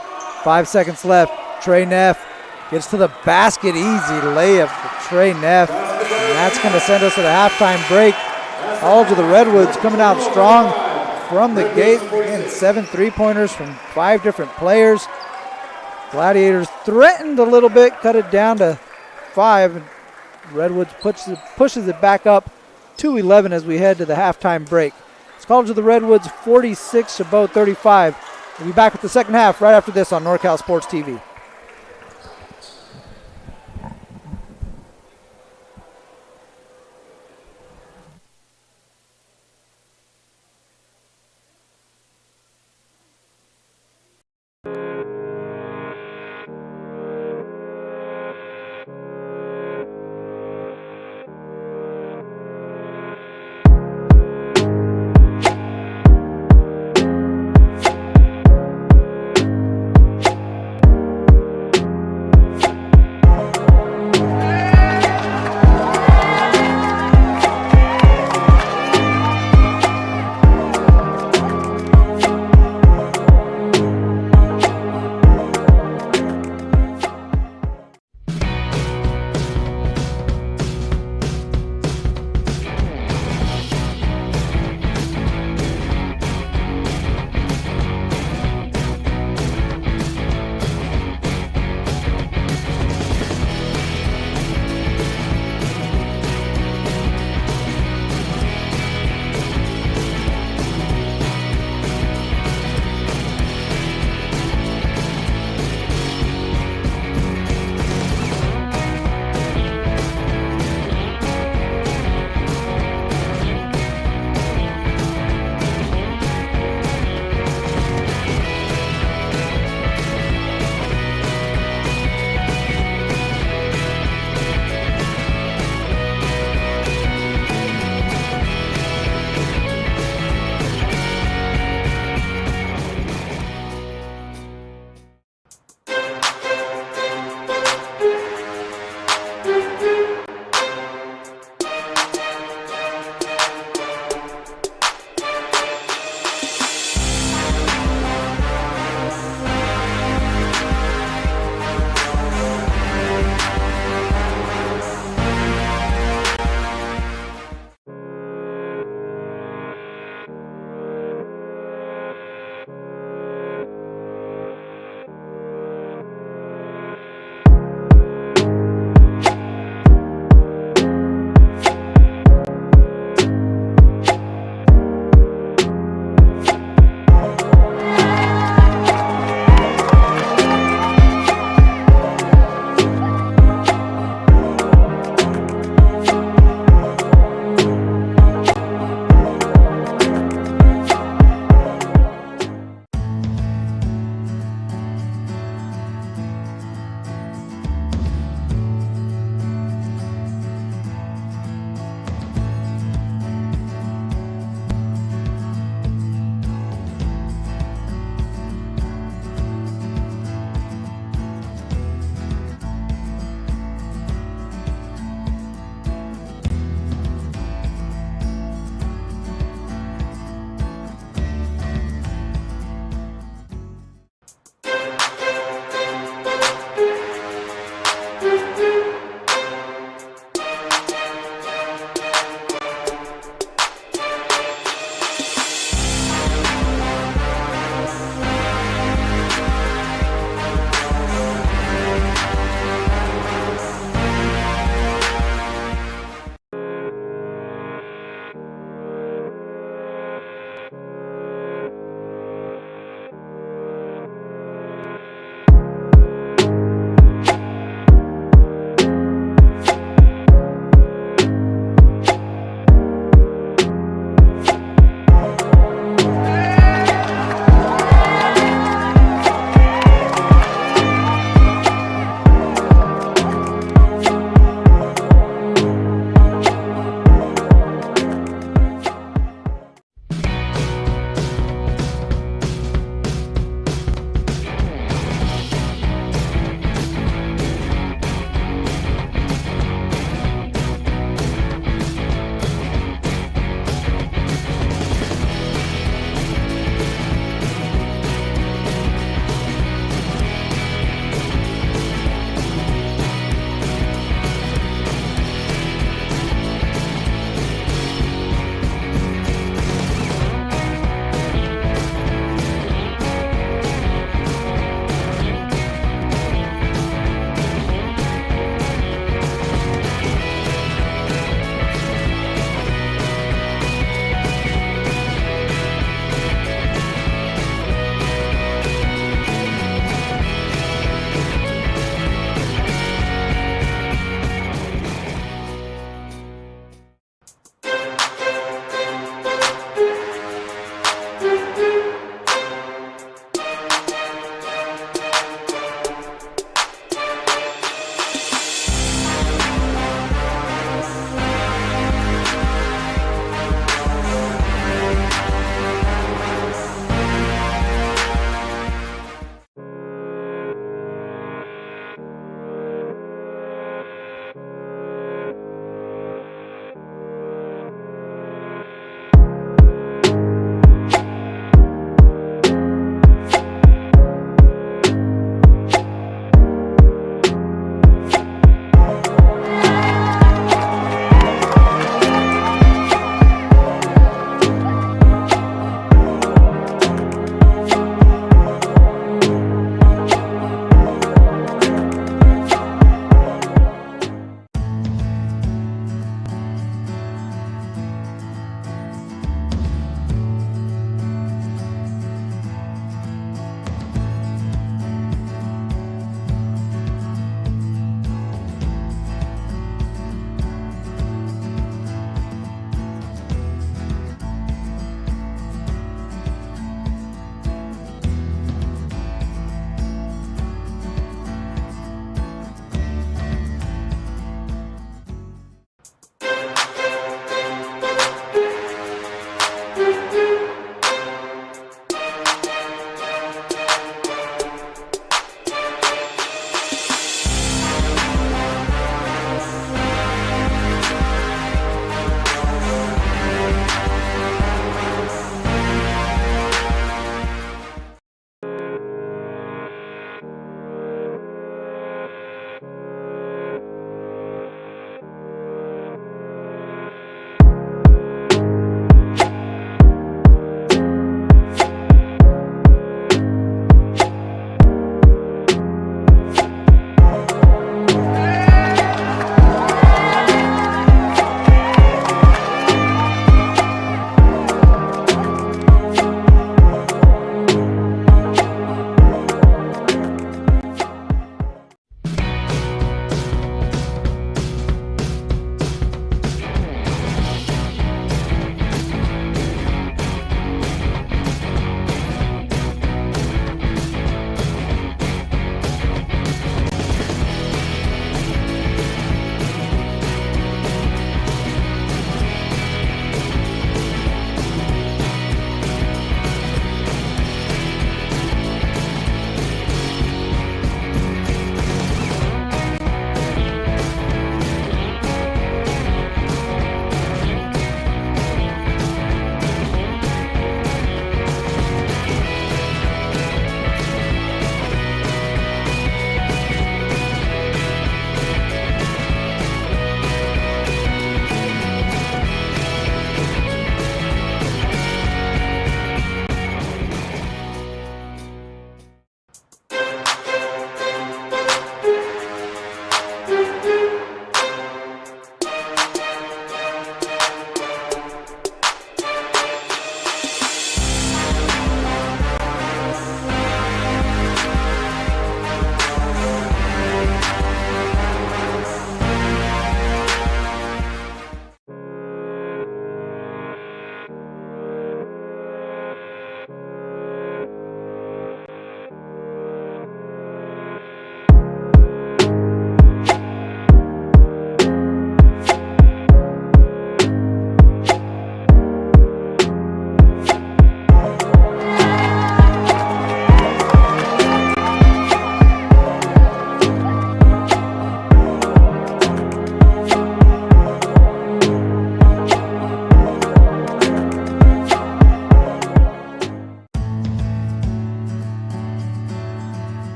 5 seconds left. Trey Neff gets to the basket. Easy layup for Trey Neff. And that's going to send us to the halftime break. College of the Redwoods coming out strong from the gate. Again, 7 three-pointers from 5 different players. Gladiators threatened a little bit, cut it down to 5. Redwoods pushes it back up to 11 as we head to the halftime break. It's College of the Redwoods 46, Chabot 35. We'll be back with the second half right after this on NorCal Sports TV.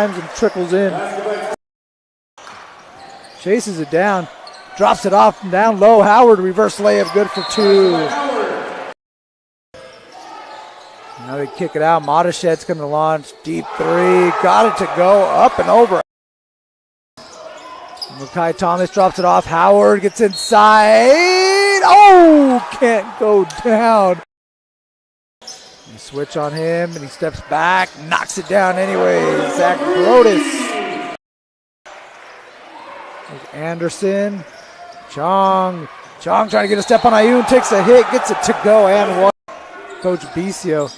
and trickles in. Chases it down. Drops it off and down low. Howard, reverse layup, good for 2. Now they kick it out. Matashed's going to launch. Deep 3. Got it to go. Up and over. Makai Thomas drops it off. Howard gets inside. Oh, can't go down. You switch on him, and he steps back. Knocks it down anyway. Zach Brodus. There's Anderson. Chong trying to get a step on Ayun. Takes a hit. Gets it to go and one. Coach Bicio.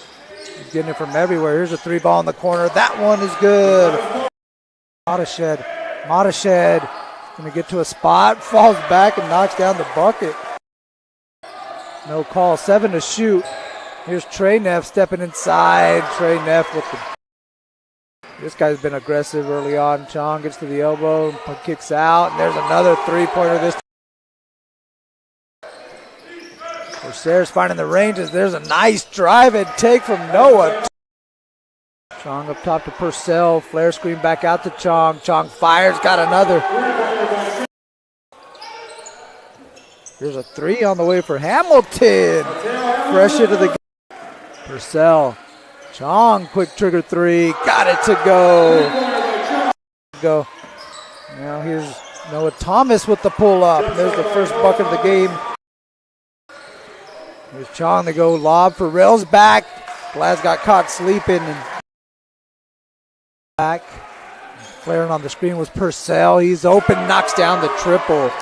He's getting it from everywhere. Here's a 3 ball in the corner. That one is good. Matashed going to get to a spot, falls back and knocks down the bucket. No call, 7 to shoot. Here's Trey Neff stepping inside. Trey Neff with the... This guy's been aggressive early on. Chong gets to the elbow, kicks out, and there's another 3-pointer this time. Corsair's finding the ranges. There's a nice drive and take from Noah. Chong up top to Purcell. Flare screen back out to Chong. Chong fires, got another. Here's a 3 on the way for Hamilton. Fresh into the game. Purcell. Chong, quick trigger 3. Got it to go. Now here's Noah Thomas with the pull up. There's the first bucket of the game. Here's Chong to go lob for Rails back. Glass got caught sleeping and back. Flaring on the screen was Purcell. He's open, knocks down the triple.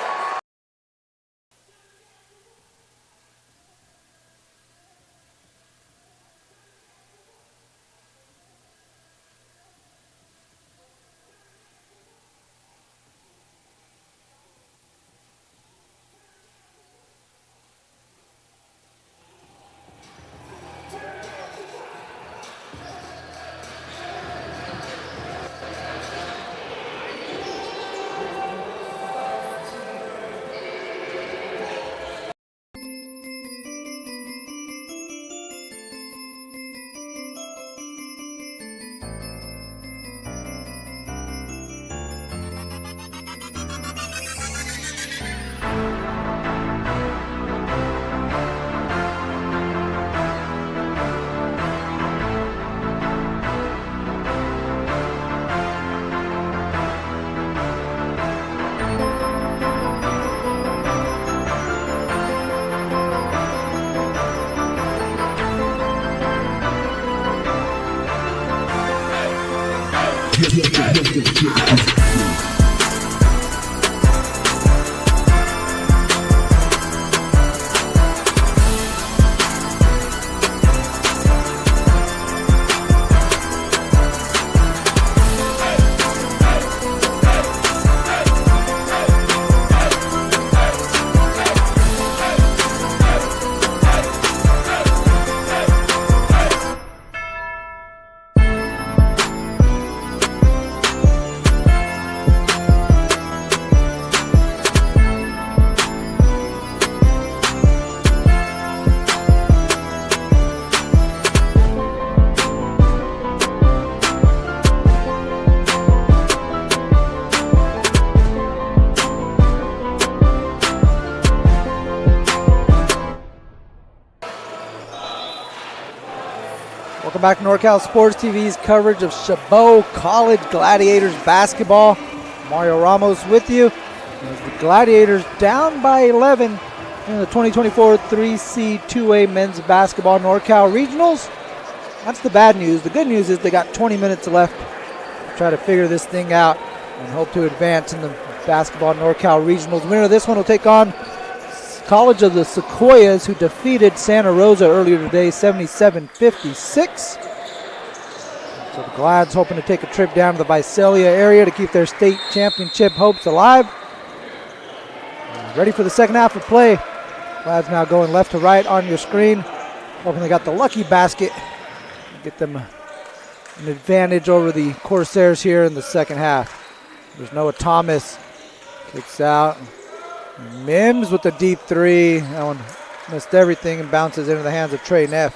Welcome back to NorCal Sports TV's coverage of Chabot College Gladiators basketball. Mario Ramos with you. As the Gladiators down by 11 in the 2024 3C 2A men's basketball NorCal regionals. That's the bad news. The good news is they got 20 minutes left to try to figure this thing out and hope to advance in the basketball NorCal regionals. The winner of this one will take on College of the Sequoias, who defeated Santa Rosa earlier today, 77-56. So the Glads hoping to take a trip down to the Visalia area to keep their state championship hopes alive. Ready for the second half of play. Glads now going left to right on your screen. Hoping they got the lucky basket. Get them an advantage over the Corsairs here in the second half. There's Noah Thomas. Kicks out. Mims with the deep 3. That one missed everything and bounces into the hands of Trey Neff.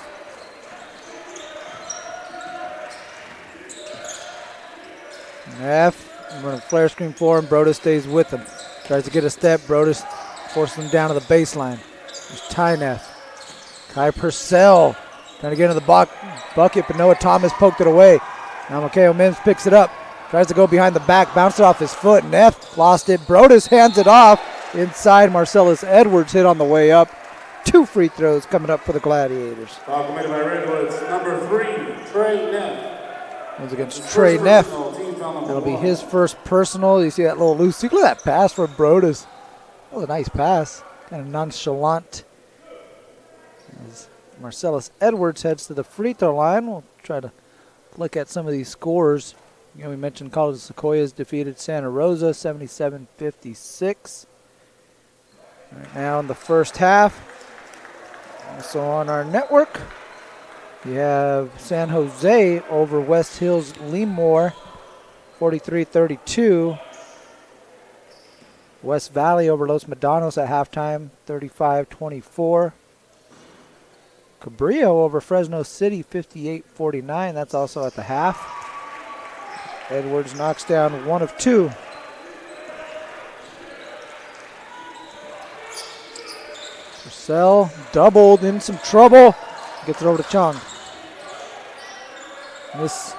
F, running flare screen for him. Brodus stays with him. Tries to get a step. Brodus forces him down to the baseline. There's Tynef. Kai Purcell trying to get into the bucket, but Noah Thomas poked it away. Now Mikhail Mims picks it up. Tries to go behind the back, bounced it off his foot. Neff lost it. Brodus hands it off. Inside, Marcellus Edwards hit on the way up. 2 free throws coming up for the Gladiators. Foul committed by Redwoods. Number 3, Trey Neff. One's against Trey Neff. That'll be his first personal. You see that little loose. Look at that pass from Brodus. That was a nice pass. Kind of nonchalant. As Marcellus Edwards heads to the free throw line. We'll try to look at some of these scores. You know, we mentioned College of Sequoias defeated Santa Rosa 77-56. Right now in the first half. Also on our network, you have San Jose over West Hills Lemoore 43-32. West Valley over Los Medanos at halftime 35-24. Cabrillo over Fresno City 58-49. That's also at the half. Edwards knocks down 1 of 2. Purcell doubled, in some trouble. Gets it over to Chung. This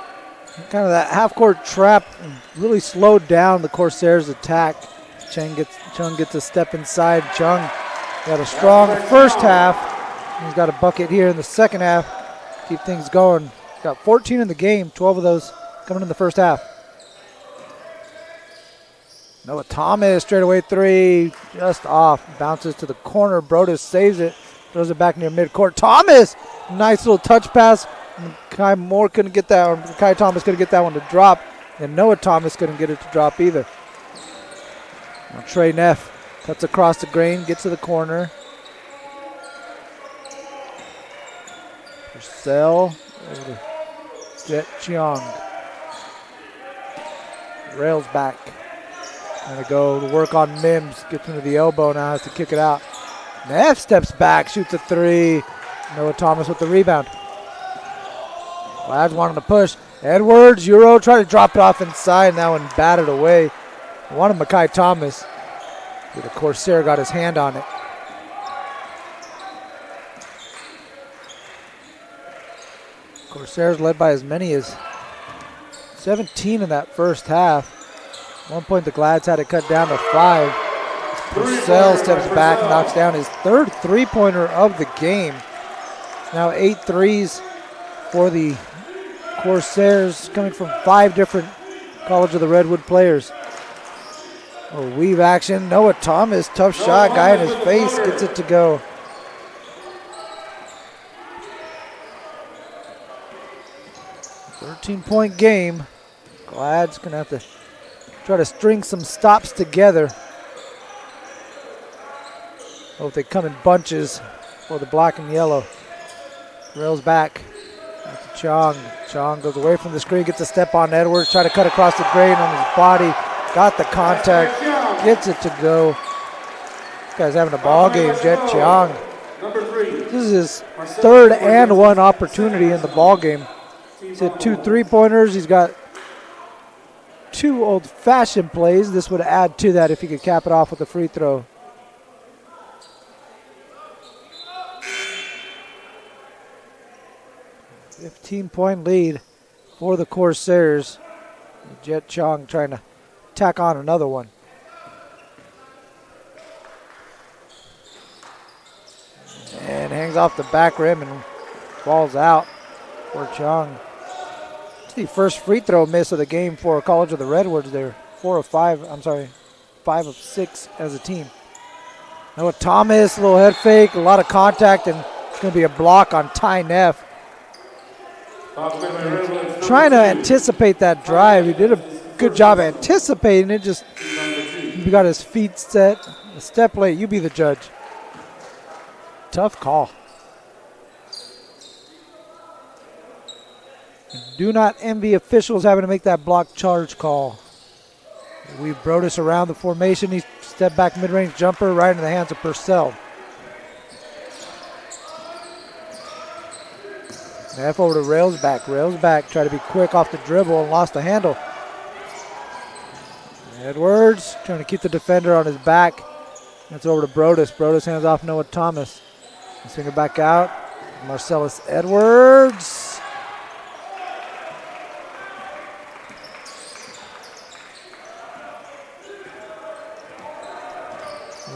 kind of that half-court trap really slowed down the Corsairs' attack. Chung gets a step inside. Chung got a strong first half. He's got a bucket here in the second half. Keep things going. He's got 14 in the game, 12 of those coming in the first half. Noah Thomas, straightaway 3, just off. Bounces to the corner. Brodus saves it. Throws it back near midcourt. Thomas! Nice little touch pass. Kai Moore couldn't get that one. Kai Thomas couldn't get that one to drop. And Noah Thomas couldn't get it to drop either. Now Trey Neff cuts across the grain, gets to the corner. Purcell over to Jet Chiang. Rails back. Gonna go to work on Mims. Gets him to the elbow now, has to kick it out. Neff steps back, shoots a 3. Noah Thomas with the rebound. Lads wanting to push. Edwards, Euro, trying to drop it off inside, and that one batted away. Wanted Makai Thomas. But the Corsair got his hand on it. Corsairs led by as many as 17 in that first half. At one point the Glads had it cut down to 5. Purcell steps back and knocks down his 3rd 3-pointer of the game. Now 8 threes for the Corsairs, coming from 5 different College of the Redwood players. Oh, weave action. Noah Thomas, tough shot, guy in his face, gets it to go. .point game. Glad's going to have to try to string some stops together. Hope they come in bunches for the black and yellow. Rails back. Back to Chong. Chong goes away from the screen, gets a step on Edwards, try to cut across the grain on his body. Got the contact, gets it to go. This guy's having a ball game, Jet Chiang. This is his 3rd and 1 opportunity in the ball game. He's hit 2 3-pointers. He's got 2 old-fashioned plays. This would add to that if he could cap it off with a free throw. .point lead for the Corsairs. Jet Chong trying to tack on another one. And hangs off the back rim and falls out for Chong. It's the first free throw miss of the game for College of the Redwoods there. 5 of 6 as a team. Noah Thomas, a little head fake, a lot of contact, and it's going to be a block on Ty Neff. Trying to anticipate that drive. He did a good job anticipating it, just he got his feet set. A step late, you be the judge. Tough call. Do not envy officials having to make that block charge call. We Brodus around the formation. He stepped back mid-range jumper right into the hands of Purcell. Neff over to Railsback. Railsback tried to be quick off the dribble and lost the handle. Edwards trying to keep the defender on his back. That's over to Brodus. Brodus hands off Noah Thomas. His finger back out. Marcellus Edwards.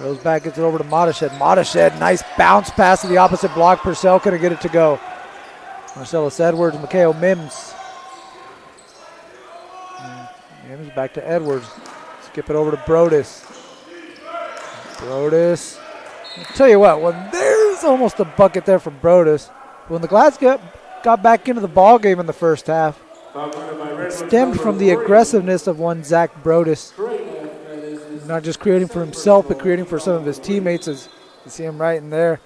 Goes back, gets it over to Modeshed. Modeshed, nice bounce pass to the opposite block. Purcell couldn't get it to go. Marcellus Edwards, Mikhail Mims. Mims back to Edwards. Skip it over to Brodus. Brodus. I'll tell you what, when there's almost a bucket there from Brodus. When the Glads got back into the ball game in the first half, it stemmed from the aggressiveness of one Zach Brodus. Not just creating for himself, but creating for some of his teammates. As you see him right in there,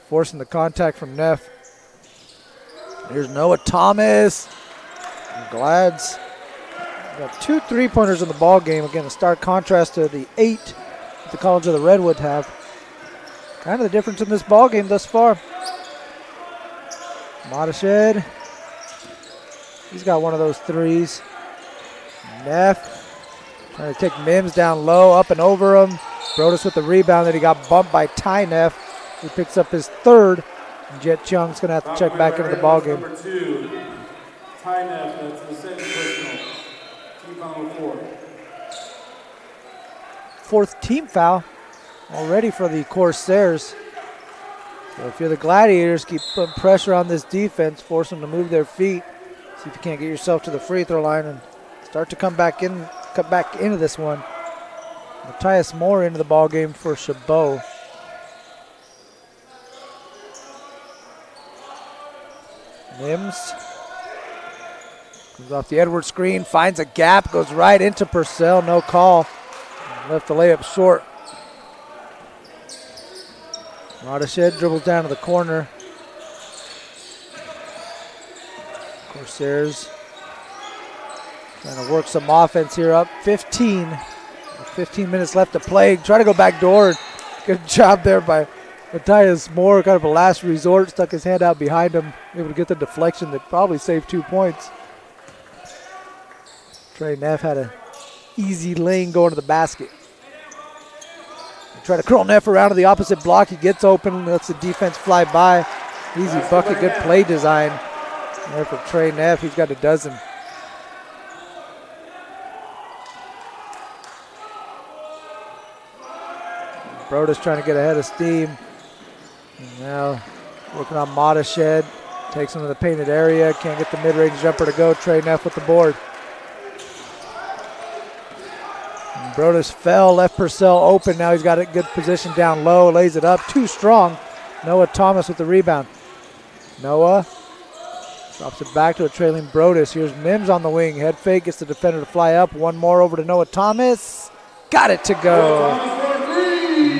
forcing the contact from Neff. Here's Noah Thomas. Glads got 2 3-pointers in the ball game. Again, a stark contrast to the 8 that the College of the Redwood have. Kind of the difference in this ball game thus far. Modeshed. He's got one of those threes. Neff trying to take Mims down low, up and over him. Brodus with the rebound that he got bumped by Ty Neff, who picks up his third. And Jet Chung's going to have to check back into the ball game. Number 2, Ty Neff, that's the second personal. Team foul 4. Fourth team foul already for the Corsairs. So if you're the Gladiators, keep putting pressure on this defense, force them to move their feet. See if you can't get yourself to the free throw line and start to come back in. Cut back into this one. Matthias Moore into the ball game for Chabot. Mims comes off the Edwards screen, finds a gap, goes right into Purcell, no call. Left the layup short. Modeshed dribbles down to the corner. Corsairs trying to work some offense here, up 15. 15 minutes left to play. Try to go back door. Good job there by Matthias Moore. Kind of a last resort. Stuck his hand out behind him. Able to get the deflection that probably saved 2 points. Trey Neff had an easy lane going to the basket. Try to curl Neff around to the opposite block. He gets open. Lets the defense fly by. Easy bucket. Good play design there for Trey Neff. He's got a dozen. Brodus trying to get ahead of steam. And now working on Modeshed. Takes him to the painted area. Can't get the mid-range jumper to go. Trey Neff with the board. And Brodus fell, left Purcell open. Now he's got a good position down low. Lays it up. Too strong. Noah Thomas with the rebound. Noah drops it back to a trailing Brodus. Here's Mims on the wing. Head fake. Gets the defender to fly up. One more over to Noah Thomas. Got it to go.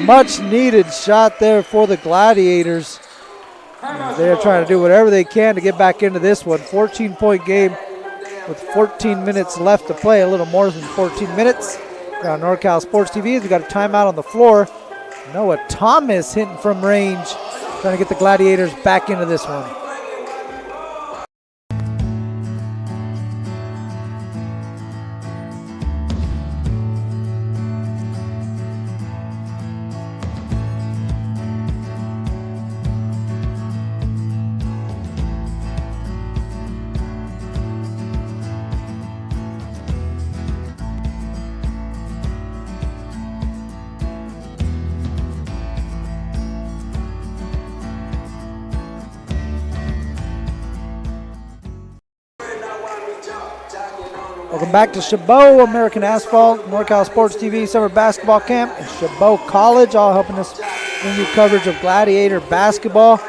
Much needed shot there for the Gladiators. They're trying to do whatever they can to get back into this one. 14-point game with 14 minutes left to play. A little more than 14 minutes. On NorCal Sports TV, we got a timeout on the floor. Noah Thomas hitting from range. Trying to get the Gladiators back into this one. Welcome back to Chabot, American Asphalt, NorCal Sports TV Summer Basketball Camp, and Chabot College, all helping us bring you coverage of Gladiator basketball.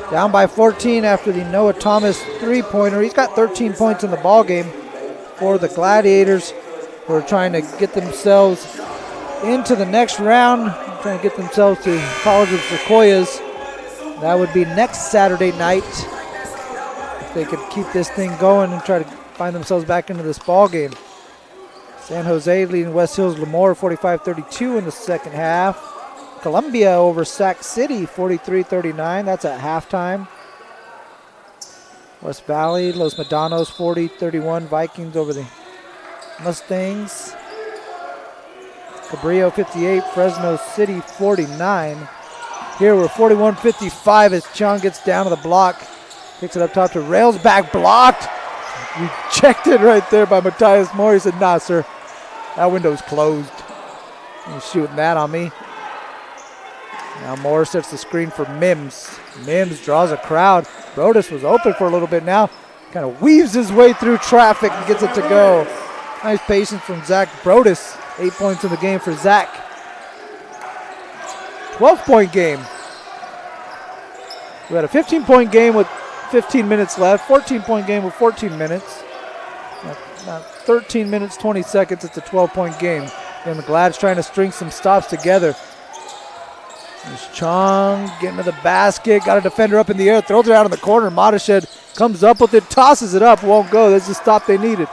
Down by 14 after the Noah Thomas three-pointer. He's got 13 points in the ball game for the Gladiators, who are trying to get themselves into the next round, trying to get themselves to College of Sequoias. That would be next Saturday night if they could keep this thing going and try to find themselves back into this ball game. San Jose leading West Hills Lemoore 45-32 in the second half. Columbia over Sac City 43-39. That's at halftime. West Valley, Los Medanos 40-31. Vikings over the Mustangs. Cabrillo 58, Fresno City 49. Here we're 41-55 as Chung gets down to the block. Kicks it up top to rails back, blocked. Rejected right there by Matthias Moore. He said, nah, sir, that window's closed. He's shooting that on me. Now Moore sets the screen for Mims. Mims draws a crowd. Brodus was open for a little bit now. Kind of weaves his way through traffic and gets it to go. Nice patience from Zach Brodus. 8 points in the game for Zach. 12-point game. We had a 15-point game with 15 minutes left. 14-point game with 14 minutes. Now 13 minutes, 20 seconds. It's a 12-point game. And the Glad's trying to string some stops together. There's Chong getting to the basket. Got a defender up in the air. Throws it out in the corner. Madashed comes up with it. Tosses it up. Won't go. That's the stop they needed.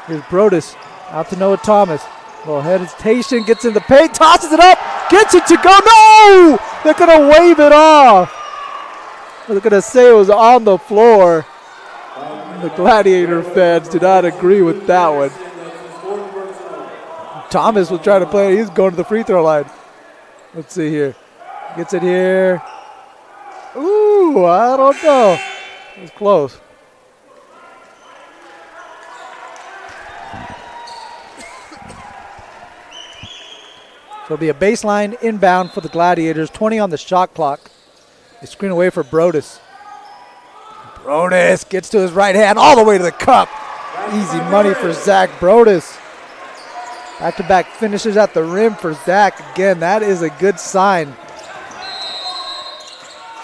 Here's Brodus. Out to Noah Thomas. Little hesitation. Gets in the paint. Tosses it up. Gets it to go. No! They're going to wave it off. They're going to say it was on the floor. The Gladiator fans do not agree with that one. Thomas was trying to play. He's going to the free throw line. Let's see here. Gets it here. Ooh, I don't know. It was close. So it'll be a baseline inbound for the Gladiators. 20 on the shot clock. They screen away for Brodus. Brodus gets to his right hand all the way to the cup. Easy money for Zach Brodus. Back-to-back finishes at the rim for Zach. Again, that is a good sign.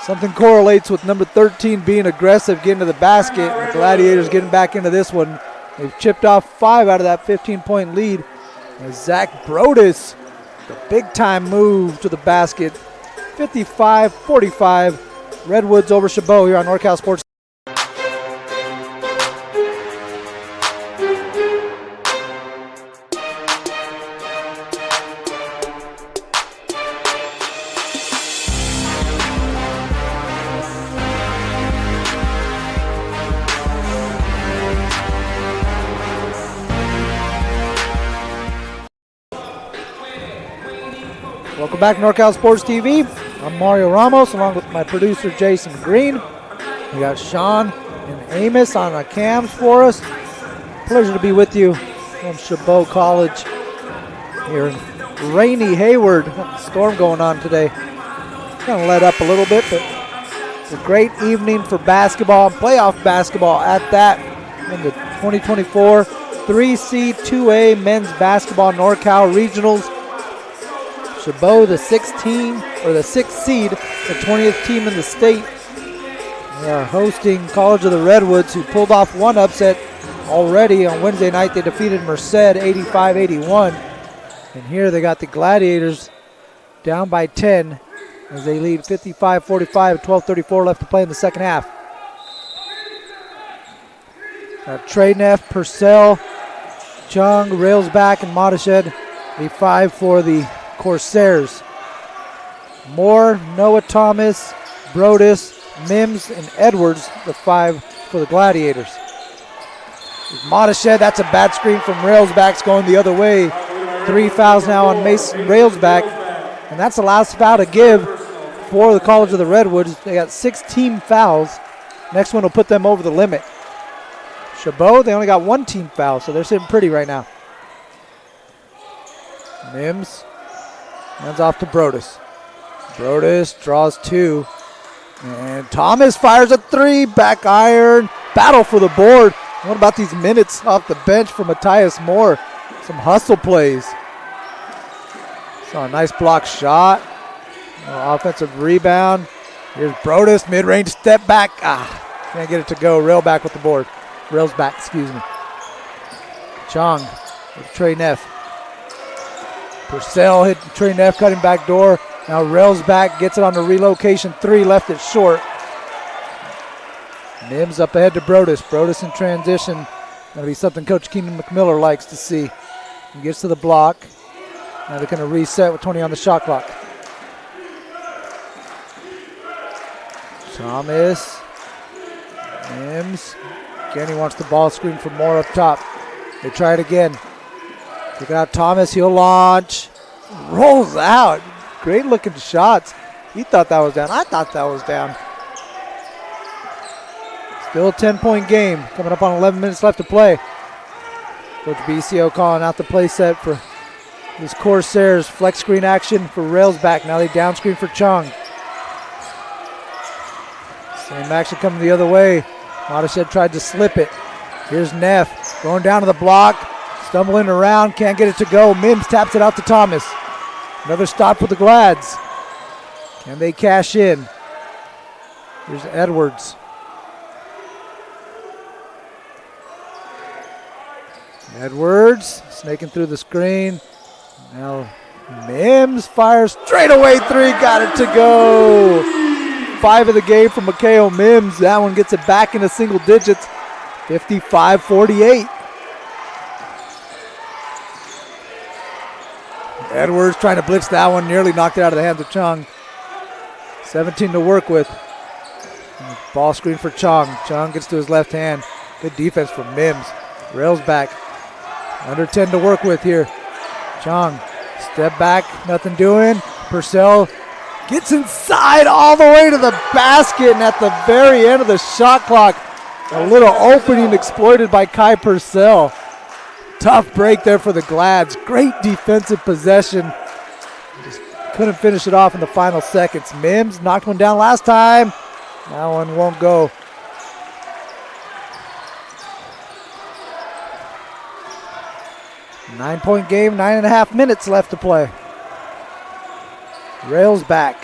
Something correlates with number 13 being aggressive, getting to the basket. The Gladiators getting back into this one. They've chipped off 5 out of that 15-point lead. And Zach Brodus, the big-time move to the basket. 55-45. Redwoods over Chabot here on NorCal Sports. Welcome back to NorCal Sports TV. I'm Mario Ramos along with my producer Jason Green. We got Sean and Amos on the cams for us. Pleasure to be with you from Chabot College here in rainy Hayward. Storm going on today. Kind of let up a little bit, but it's a great evening for basketball, playoff basketball at that, in the 2024 3C 2A men's basketball NorCal Regionals. Chabot, the 6th seed, the 20th team in the state. They are hosting College of the Redwoods, who pulled off one upset already on Wednesday night. They defeated Merced 85-81. And here they got the Gladiators down by 10 as they lead 55-45, 12:34 left to play in the second half. Got Trey Neff, Purcell, Chung, rails back, and Madashed. A 5 for the Corsairs. Moore, Noah Thomas, Brodus, Mims, and Edwards, the 5 for the Gladiators. Madashed, that's a bad screen from Railsback's going the other way. 3 fouls now on Mason Railsback, and that's the last foul to give for the College of the Redwoods. They got 6 team fouls. Next one will put them over the limit. Chabot, they only got 1 team foul, so they're sitting pretty right now. Mims hands off to Brodus. Brodus draws 2. And Thomas fires a 3. Back iron. Battle for the board. What about these minutes off the bench for Matthias Moore? Some hustle plays. Saw a nice block shot. Offensive rebound. Here's Brodus. Mid-range step back. Can't get it to go. Railback with the board. Rails back, excuse me. Chong with Trey Neff. Purcell hit Trey Neff, cutting back door. Now rails back, gets it on the relocation 3, left it short. Mims up ahead to Brodus. Brodus in transition. That'll be something Coach Keenan McMiller likes to see. He gets to the block. Now they're going to reset with 20 on the shot clock. Thomas. Mims. Again, he wants the ball screen for Moore up top. They try it again. Look out, Thomas. He'll launch. Rolls out. Great looking shots. He thought that was down. I thought that was down. Still a 10-point game. Coming up on 11 minutes left to play. Coach BCO calling out the play set for this Corsairs. Flex screen action for Railsback. Now they down screen for Chung. Same action coming the other way. Watershed tried to slip it. Here's Neff going down to the block. Stumbling around. Can't get it to go. Mims taps it out to Thomas. Another stop for the Glads. Can they cash in? Here's Edwards. Edwards snaking through the screen. Now Mims fires straight away three. Got it to go. 5 of the game from Mikhail Mims. That one gets it back into single digits. 55-48. Edwards trying to blitz that one. Nearly knocked it out of the hands of Chung. 17 to work with. Ball screen for Chung. Chung gets to his left hand. Good defense from Mims. Rails back. Under 10 to work with here. Chung, step back, nothing doing. Purcell gets inside all the way to the basket, and at the very end of the shot clock, a little opening exploited by Kai Purcell. Tough break there for the Glads. Great defensive possession. Just couldn't finish it off in the final seconds. Mims knocked one down last time. That one won't go. Nine-point game, 9.5 minutes left to play. Rails back.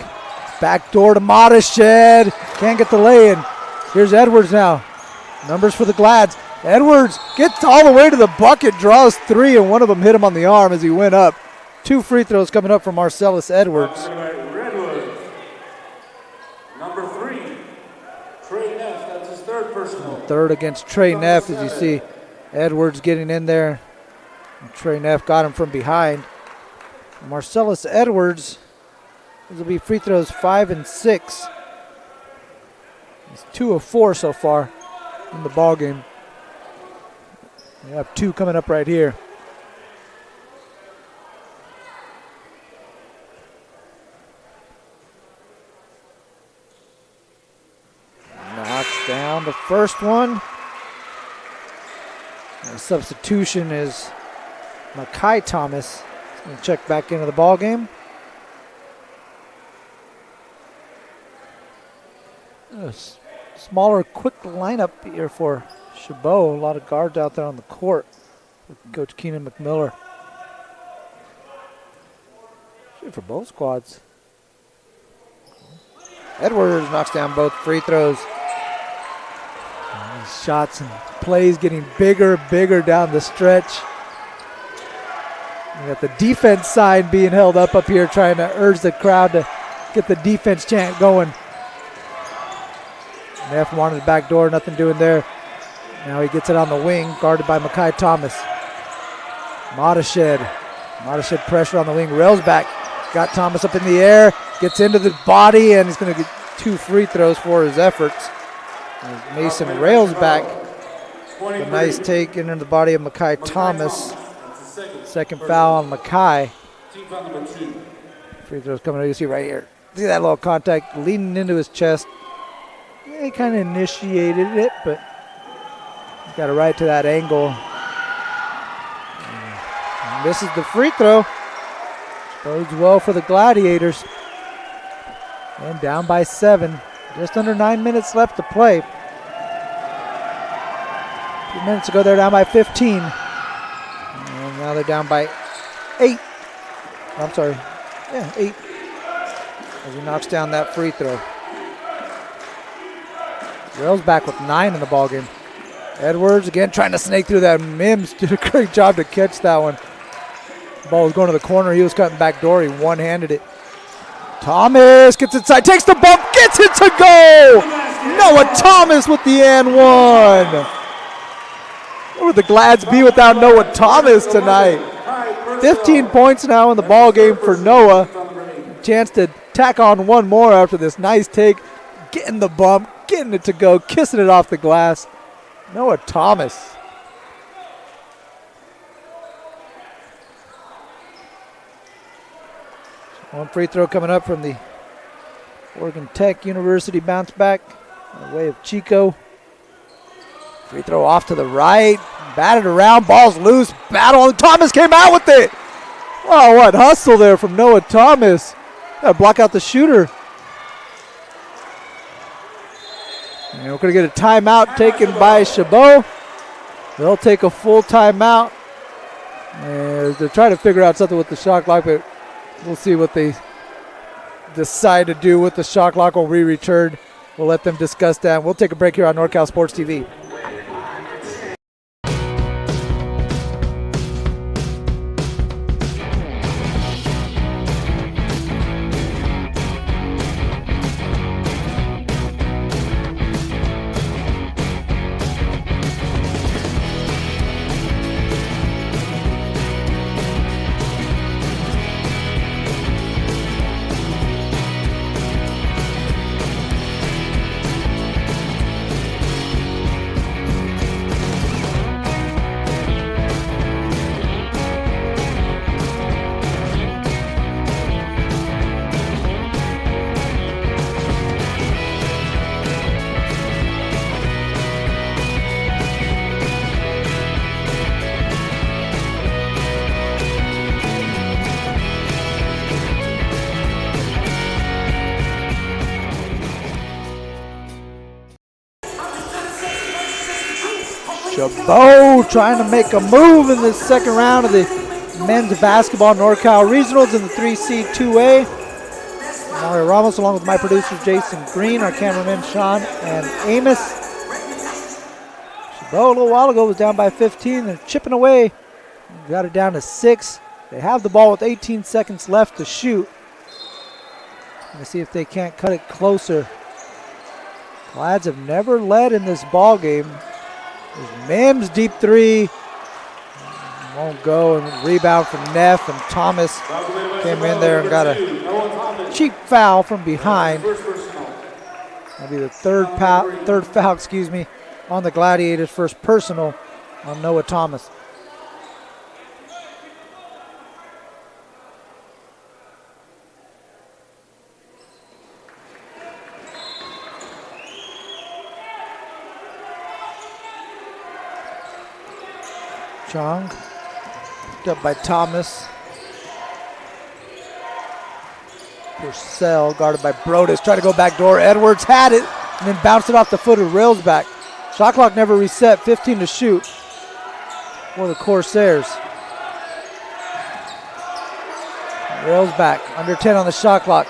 Back door to Modeshed. Can't get the lay-in. Here's Edwards now. Numbers for the Glads. Edwards gets all the way to the bucket, draws 3, and one of them hit him on the arm as he went up. 2 free throws coming up from Marcellus Edwards. Redwoods. Number 3, Trey Neff. That's his third personal. Third against Trey Neff, as you see Edwards getting in there. And Trey Neff got him from behind. Marcellus Edwards, these will be free throws 5 and 6. He's 2 of 4 so far in the ball game. We have 2 coming up right here. Knocks down the first one. And the substitution is Makai Thomas. He's going to check back into the ball game. A smaller, quick lineup here for Chabot. A lot of guards out there on the court with Coach Keenan McMiller. For both squads. Edwards knocks down both free throws. And these shots and plays getting bigger, bigger down the stretch. We got the defense side being held up here, trying to urge the crowd to get the defense chant going. Neff wanted the back door, nothing doing there. Now he gets it on the wing, guarded by Makai Thomas. Modeshed pressure on the wing, rails back. Got Thomas up in the air, gets into the body, and he's going to get 2 free throws for his efforts. As Mason rails back. A nice take into the body of Makai Thomas. Second foul on Makai. Free throws coming out, you see right here. See that little contact leaning into his chest. Yeah, he kind of initiated it, but got it right to that angle. And this is the free throw. Bodes well for the Gladiators. And down by 7. Just under 9 minutes left to play. A few minutes ago, they're down by 15. And now they're down by 8. I'm sorry. Yeah, 8. As he knocks down that free throw. Rails back with 9 in the ballgame. Edwards again trying to snake through that. Mims did a great job to catch that one. The ball was going to the corner. He was cutting back door. He one-handed it. Thomas gets inside, takes the bump, gets it to go! Noah Thomas with the and one. Where would the Glads be without Noah Thomas tonight? 15 points now in the ball game for Noah. Chance to tack on one more after this nice take. Getting the bump, getting it to go, kissing it off the glass. Noah Thomas. One free throw coming up from the Oregon Tech University bounce back by way of Chico. Free throw off to the right. Batted around. Ball's loose. Battle. Thomas came out with it. Oh, what hustle there from Noah Thomas. Got to block out the shooter. And we're going to get a timeout taken by Chabot. They'll take a full timeout. And they're trying to figure out something with the shot clock, but we'll see what they decide to do with the shot clock when we return. We'll let them discuss that. We'll take a break here on NorCal Sports TV. Chabot trying to make a move in the second round of the men's basketball NorCal Regionals in the 3C 2A. Mario Ramos along with my producers Jason Green, our cameramen Sean and Amos. Chabot a little while ago was down by 15. They're chipping away. Got it down to 6. They have the ball with 18 seconds left to shoot. Let's see if they can't cut it closer. Lads have never led in this ball game. There's Mims, deep three. Won't go, and rebound from Neff, and Thomas came in there and got a cheap foul from behind. That'll be the third foul, on the Gladiators, first personal on Noah Thomas. Chong, picked up by Thomas. Purcell guarded by Brodus, trying to go back door. Edwards had it and then bounced it off the foot of Railsback. Shot clock never reset, 15 to shoot for the Corsairs. Railsback, under 10 on the shot clock.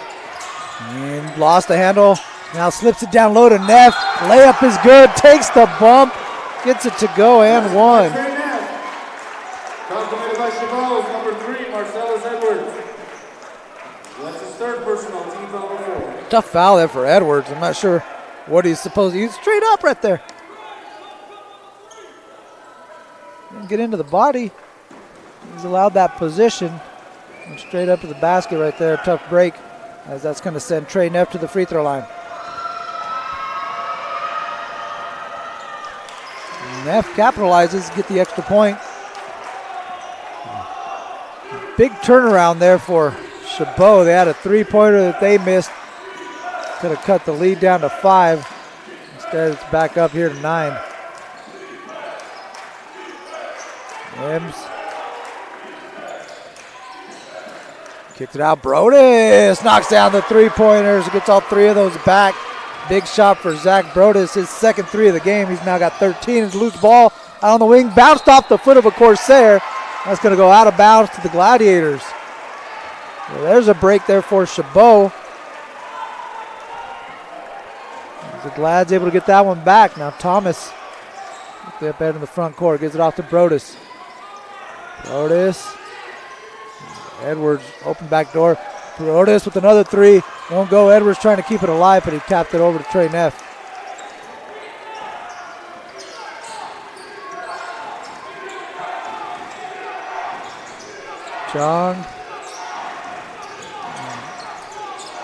And lost the handle, now slips it down low to Neff. Layup is good, takes the bump, gets it to go and one. Complimented by Chabot, number 3, Marcellus Edwards. That's his third personal, team foul number 4. Tough foul there for Edwards. I'm not sure what he's supposed to use. Straight up right there. Didn't get into the body. He's allowed that position. And straight up to the basket right there. Tough break, as that's going to send Trey Neff to the free throw line. Neff capitalizes, get the extra point. Big turnaround there for Chabot. They had a three-pointer that they missed. Could have cut the lead down to 5. Instead, it's back up here to 9. Mims kicks it out. Brodus knocks down the three-pointers. Gets all 3 of those back. Big shot for Zach Brodus. His second 3 of the game. He's now got 13. His loose ball out on the wing. Bounced off the foot of a Corsair. That's going to go out of bounds to the Gladiators. Well, there's a break there for Chabot. The Glad's able to get that one back. Now Thomas, the up end in the front court, gives it off to Brodus. Brodus. Edwards, open back door. Brodus with another 3. Won't go. Edwards trying to keep it alive, but he tapped it over to Trey Neff. Chong.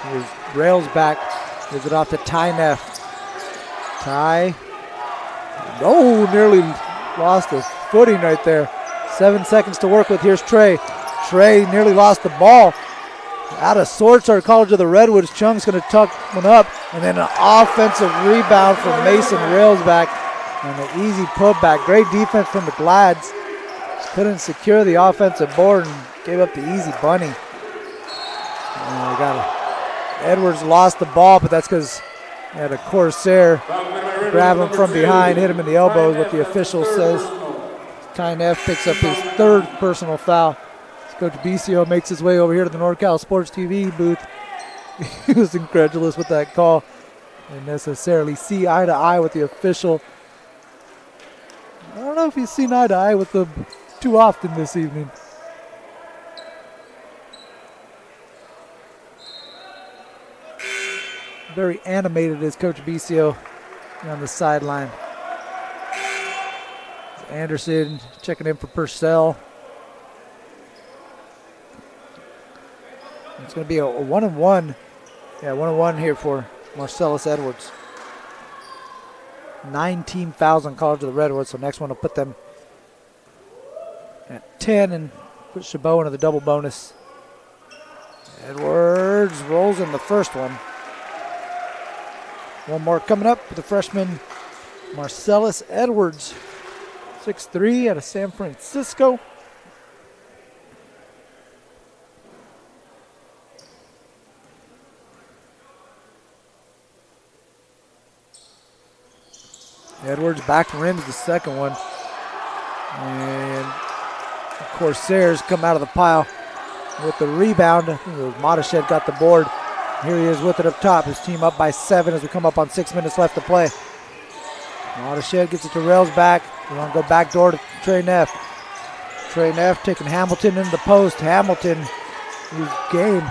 Here's Railsback. Gives it off to Ty Neff. Ty. Oh, nearly lost his footing right there. 7 seconds to work with. Here's Trey. Trey nearly lost the ball. Out of sorts are College of the Redwoods. Chung's going to tuck one up, and then an offensive rebound from Mason Railsback and an easy putback. Great defense from the Glads. Just couldn't secure the offensive board and gave up the easy bunny. Edwards lost the ball, but that's because he had a Corsair grab him from behind, hit him in the elbows, what the official says. Ty Neff picks up his third personal foul. Coach Bicio makes his way over here to the NorCal Sports TV booth. He was incredulous with that call. Didn't necessarily see eye to eye with the official. I don't know if he's seen eye to eye with them too often this evening. Very animated is Coach Bicio on the sideline. Anderson checking in for Purcell. It's going to be a 1-1. Yeah, 1-1 here for Marcellus Edwards. 9 fouls on College of the Redwoods, so next one will put them at 10 and put Chabot into the double bonus. Edwards rolls in the first one. One more coming up with the freshman Marcellus Edwards, 6'3", out of San Francisco. Edwards back to rims the second one. And the Corsairs come out of the pile with the rebound. I think it was Modeshed got the board. Here he is with it up top. His team up by 7 as we come up on 6 minutes left to play. Modeshed gets it to Railsback. We're going to go back door to Trey Neff. Trey Neff taking Hamilton into the post. Hamilton, who's game.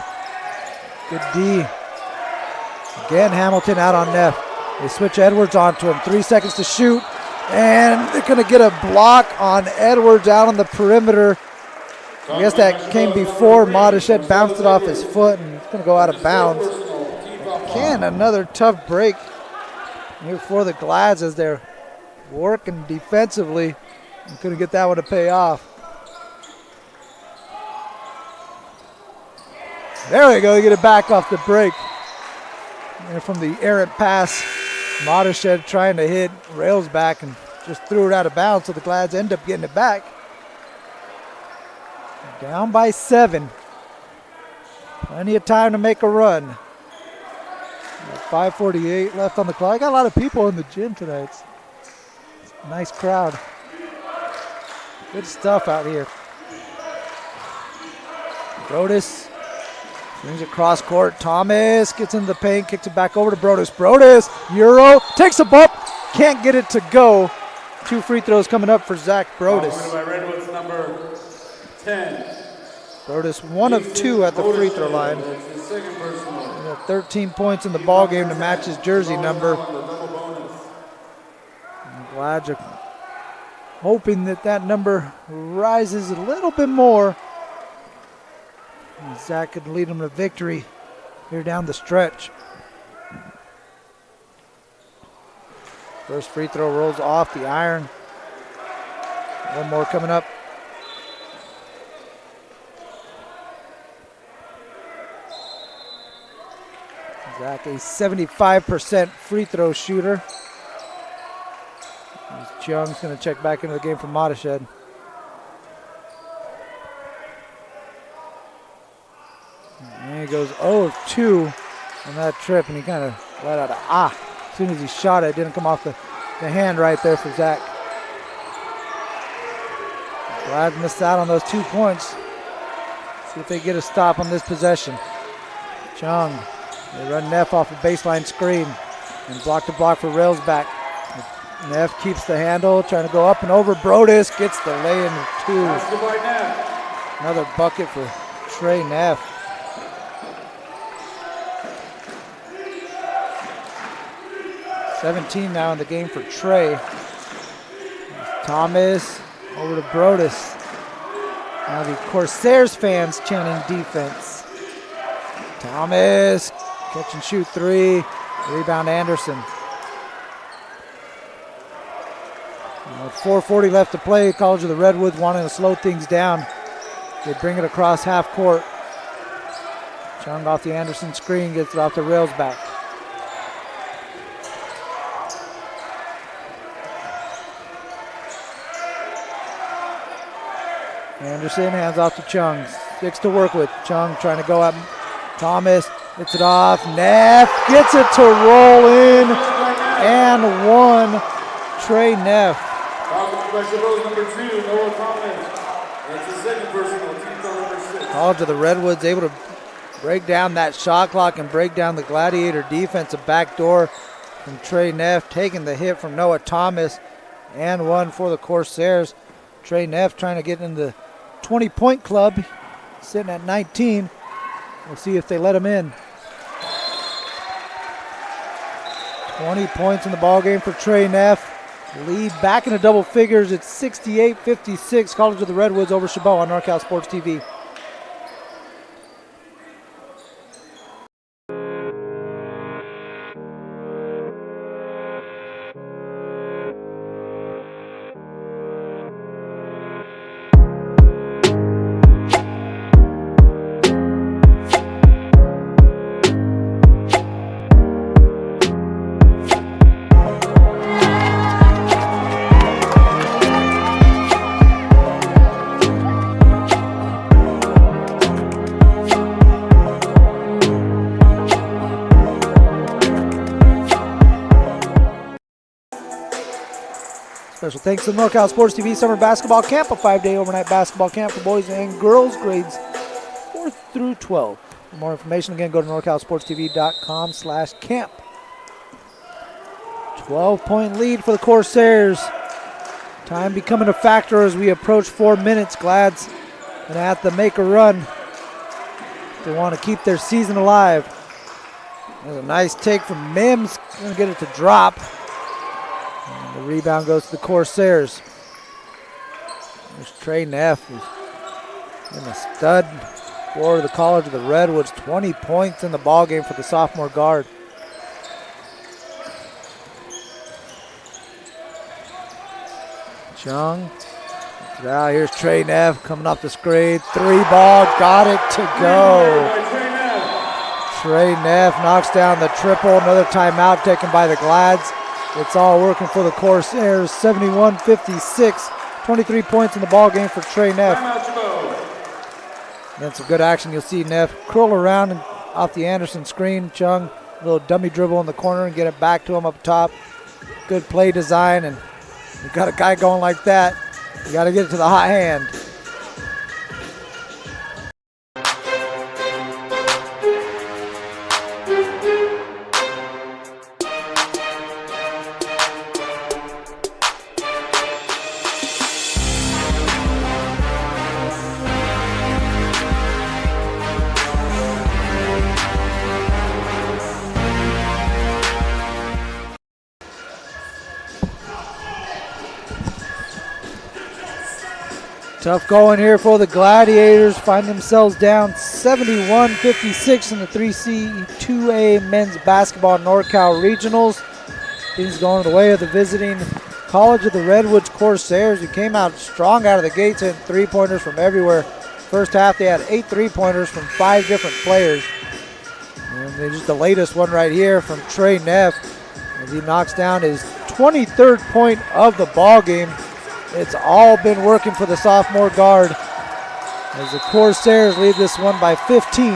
Good D. Again, Hamilton out on Neff. They switch Edwards onto him. 3 seconds to shoot. And they're going to get a block on Edwards out on the perimeter. I guess that came before Modeshed bounced it off his foot and it's going to go out of bounds. Again, another tough break here for the Glads as they're working defensively and couldn't get that one to pay off. There we go. They get it back off the break. And from the errant pass, Modeshed trying to hit Railsback and just threw it out of bounds, so the Glads end up getting it back. Down by 7. Plenty of time to make a run. 5:48 left on the clock. I got a lot of people in the gym tonight. It's a nice crowd. Good stuff out here. Brodus brings it cross court. Thomas gets into the paint, kicks it back over to Brodus. Brodus, Euro, takes a bump, can't get it to go. 2 free throws coming up for Zach Brodus. By Redwoods number 10. Brodus 1 of 2 at the free throw line. 13 points in the ball game to match his jersey number. I'm glad you're hoping that number rises a little bit more. And Zach could lead him to victory here down the stretch. First free throw rolls off the iron. One more coming up. Zach, a 75% free throw shooter. Chung's going to check back into the game for Modeshed. And he goes 0 of 2 on that trip, and he kind of let out as soon as he shot it. It didn't come off the hand right there for Zach. Glad missed out on those 2 points. See if they get a stop on this possession. Chung, they run Neff off a baseline screen and block to block for Railsback. Neff keeps the handle, trying to go up and over. Brodus gets the lay-in 2. Another bucket for Trey Neff. $17 now in the game for Trey. Thomas over to Brodus. Now the Corsairs fans chanting defense. Thomas, catch and shoot 3. Rebound Anderson. With 4:40 left to play, College of the Redwoods wanting to slow things down. They bring it across half court. Chung off the Anderson screen, gets it off the rails back. Anderson hands off to Chung. 6 to work with. Chung trying to go up. Thomas hits it off. Neff gets it to roll in and one. Trey Neff. Number 2, Noah Thomas. That's the second personal, team foul number 6. College of the Redwoods able to break down that shot clock and break down the Gladiator defense. A backdoor from Trey Neff, taking the hit from Noah Thomas, and one for the Corsairs. Trey Neff trying to get in the 20-point club, sitting at 19. We'll see if they let him in. 20 points in the ballgame for Trey Neff. Lead back into double figures. It's 68-56. College of the Redwoods over Chabot on NorCal Sports TV. Special thanks to NorCal Sports TV Summer Basketball Camp, a 5-day overnight basketball camp for boys and girls, grades 4 through 12. For more information, again, go to norcalsportstv.com/camp. 12-point lead for the Corsairs. Time becoming a factor as we approach 4 minutes. Glad's going to have to make a run if they want to keep their season alive. There's a nice take from Mims. Going to get it to drop. And the rebound goes to the Corsairs. There's Trey Neff, who's been a stud for the College of the Redwoods. 20 points in the ballgame for the sophomore guard. Chung. Now here's Trey Neff coming off the screen. 3-ball, got it to go. Trey Neff knocks down the triple. Another timeout taken by the Glads. It's all working for the Corsairs. 71-56. 23 points in the ball game for Trey Neff. Then some good action. You'll see Neff curl around and off the Anderson screen. Chung, a little dummy dribble in the corner and get it back to him up top. Good play design, and you got a guy going like that, you got to get it to the hot hand. Tough going here for the Gladiators. Find themselves down 71-56 in the 3C2A men's basketball NorCal Regionals. Things going the way of the visiting College of the Redwoods Corsairs, who came out strong out of the gates, hitting three-pointers from everywhere. First half, they had 8 three-pointers from 5 different players. And just the latest one right here from Trey Neff, as he knocks down his 23rd point of the ball game. It's all been working for the sophomore guard as the Corsairs lead this one by 15.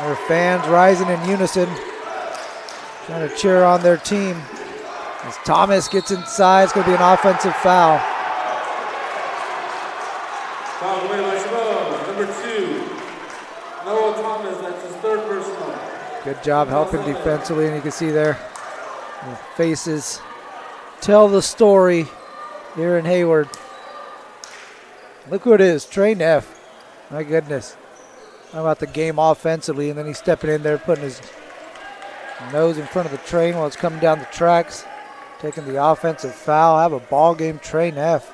Their fans rising in unison, trying to cheer on their team. As Thomas gets inside, it's going to be an offensive foul. Foul away by Chabot, number 2. Noah Thomas, that's his 3rd personal. Good job helping defensively, and you can see there the faces tell the story here in Hayward. Look who it is, Trey Neff. My goodness. How about the game offensively, and then he's stepping in there, putting his nose in front of the train while it's coming down the tracks, taking the offensive foul. Have a ball game, Trey Neff.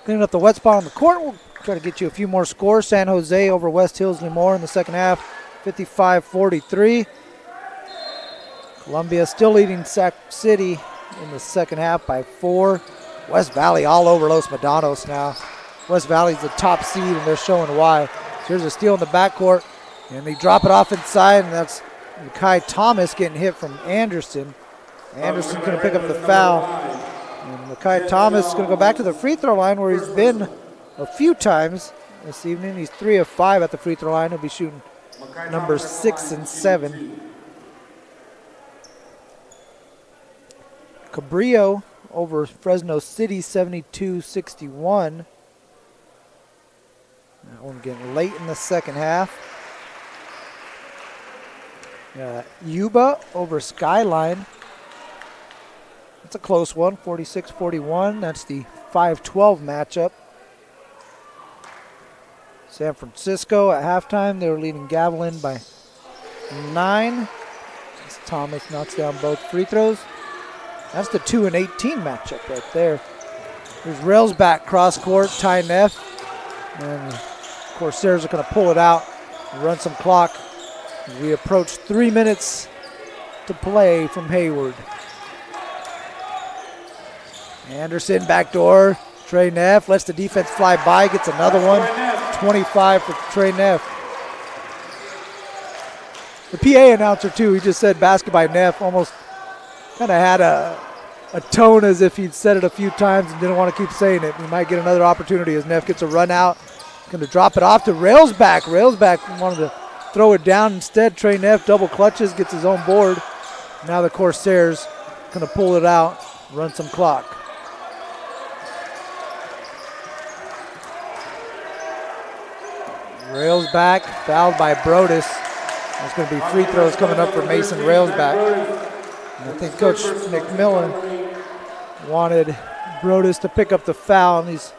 Cleaning up the wet spot on the court. We'll try to get you a few more scores. San Jose over West Hills Lemoore in the second half, 55-43. Columbia still leading Sac City in the second half by 4. West Valley all over Los Medanos now. West Valley's the top seed, and they're showing why. So here's a steal in the backcourt, and they drop it off inside, and that's Kai Thomas getting hit from Anderson. Anderson's going to pick up the foul. And Makai Thomas is going to go back to the free throw line where he's been a few times this evening. He's 3 of 5 at the free throw line. He'll be shooting numbers 6 and 7. Cabrillo over Fresno City, 72-61. That one getting late in the second half. Yuba over Skyline. That's a close one, 46-41. That's the 5-12 matchup. San Francisco at halftime, they were leading Gavilan by 9. As Thomas knocks down both free throws. That's the 2 and 18 matchup right there. There's Railsback cross court, Ty Neff. And Corsairs are going to pull it out and run some clock as we approach 3 minutes to play from Hayward. Anderson backdoor. Trey Neff lets the defense fly by, gets another one. 25 for Trey Neff. The PA announcer, too, he just said basket by Neff. Almost kind of had a tone as if he'd said it a few times and didn't want to keep saying it. He might get another opportunity as Neff gets a run out. Going to drop it off to Railsback. Railsback wanted to throw it down instead. Trey Neff double clutches, gets his own board. Now the Corsairs going to pull it out, run some clock. Railsback, fouled by Brodus. There's going to be free throws coming up for Mason Railsback. And I think Coach McMillan wanted Brodus to pick up the foul, and he's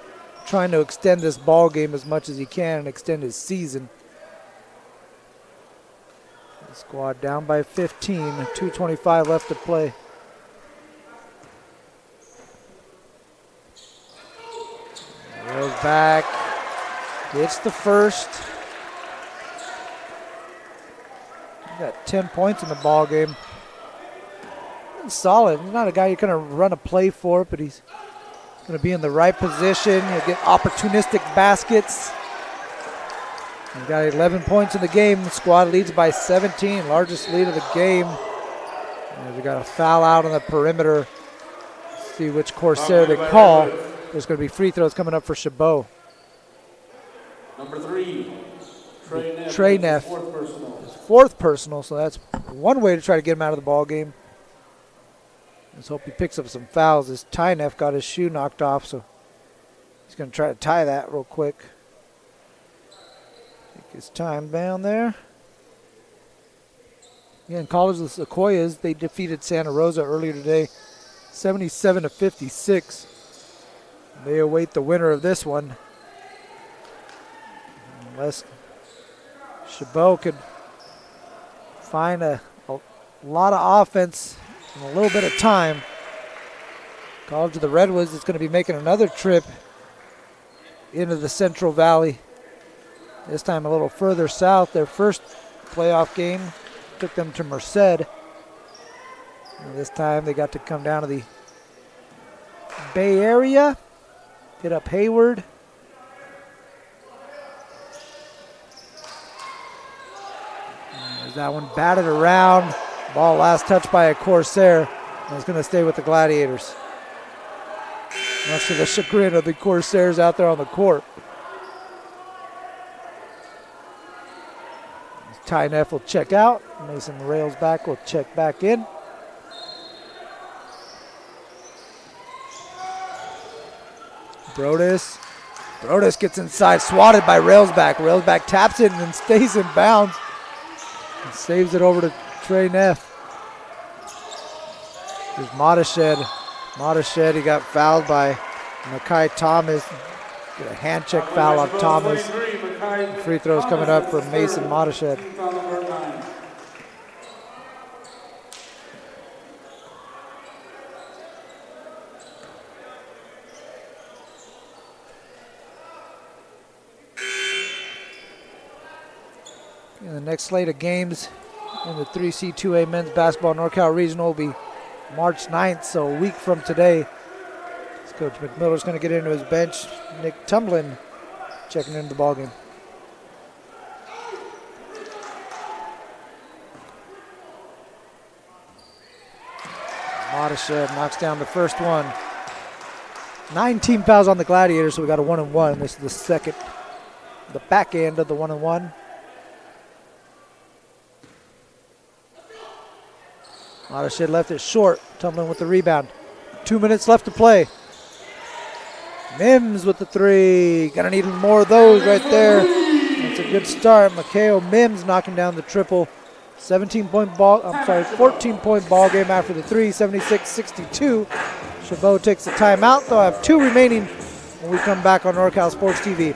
trying to extend this ball game as much as he can and extend his season. The squad down by 15, 2:25 left to play. Railsback hits the first. He got 10 points in the ball game. He's solid. He's not a guy you're going to run a play for, but he's going to be in the right position. He'll get opportunistic baskets. He's got 11 points in the game. The squad leads by 17, largest lead of the game. And we got a foul out on the perimeter. Let's see which Corsair they call. There's going to be free throws coming up for Chabot. Number 3, Trey Neff. His fourth personal, so that's one way to try to get him out of the ball game. Let's hope he picks up some fouls. This Ty Neff got his shoe knocked off, so he's going to try to tie that real quick. Take his time down there. Again, College of the Sequoias, they defeated Santa Rosa earlier today, 77-56. They await the winner of this one. Unless Chabot could find a lot of offense in a little bit of time. College of the Redwoods is going to be making another trip into the Central Valley. This time a little further south. Their first playoff game took them to Merced. And this time they got to come down to the Bay Area, hit up Hayward. There's that one batted around. Ball last touched by a Corsair. And it's going to stay with the Gladiators. Much to the chagrin of the Corsairs out there on the court. Ty Neff will check out. Mason Railsback will check back in. Brodus gets inside, swatted by Railsback. Railsback taps it and then stays in bounds. And saves it over to Trey Neff. Here's Modeshed, he got fouled by Makai Thomas. Get a hand check foul on Thomas. Free throws coming up for Mason Modeshed. And the next slate of games in the 3C2A men's basketball NorCal Regional will be March 9th, so a week from today. It's Coach McMiller's going to get into his bench. Nick Tumblin checking into the ballgame. Modishev knocks down the first one. 9 team fouls on the Gladiators, so we got a 1-and-1. This is the second, the back end of the 1-and-1. Modishev left it short. Tumbling with the rebound. 2 minutes left to play. Mims with the three. Gonna need more of those right there. That's a good start. Mikhail Mims knocking down the triple. 14-point ball game after the three, 76-62. Chabot takes the timeout. They'll have 2 remaining when we come back on NorCal Sports TV.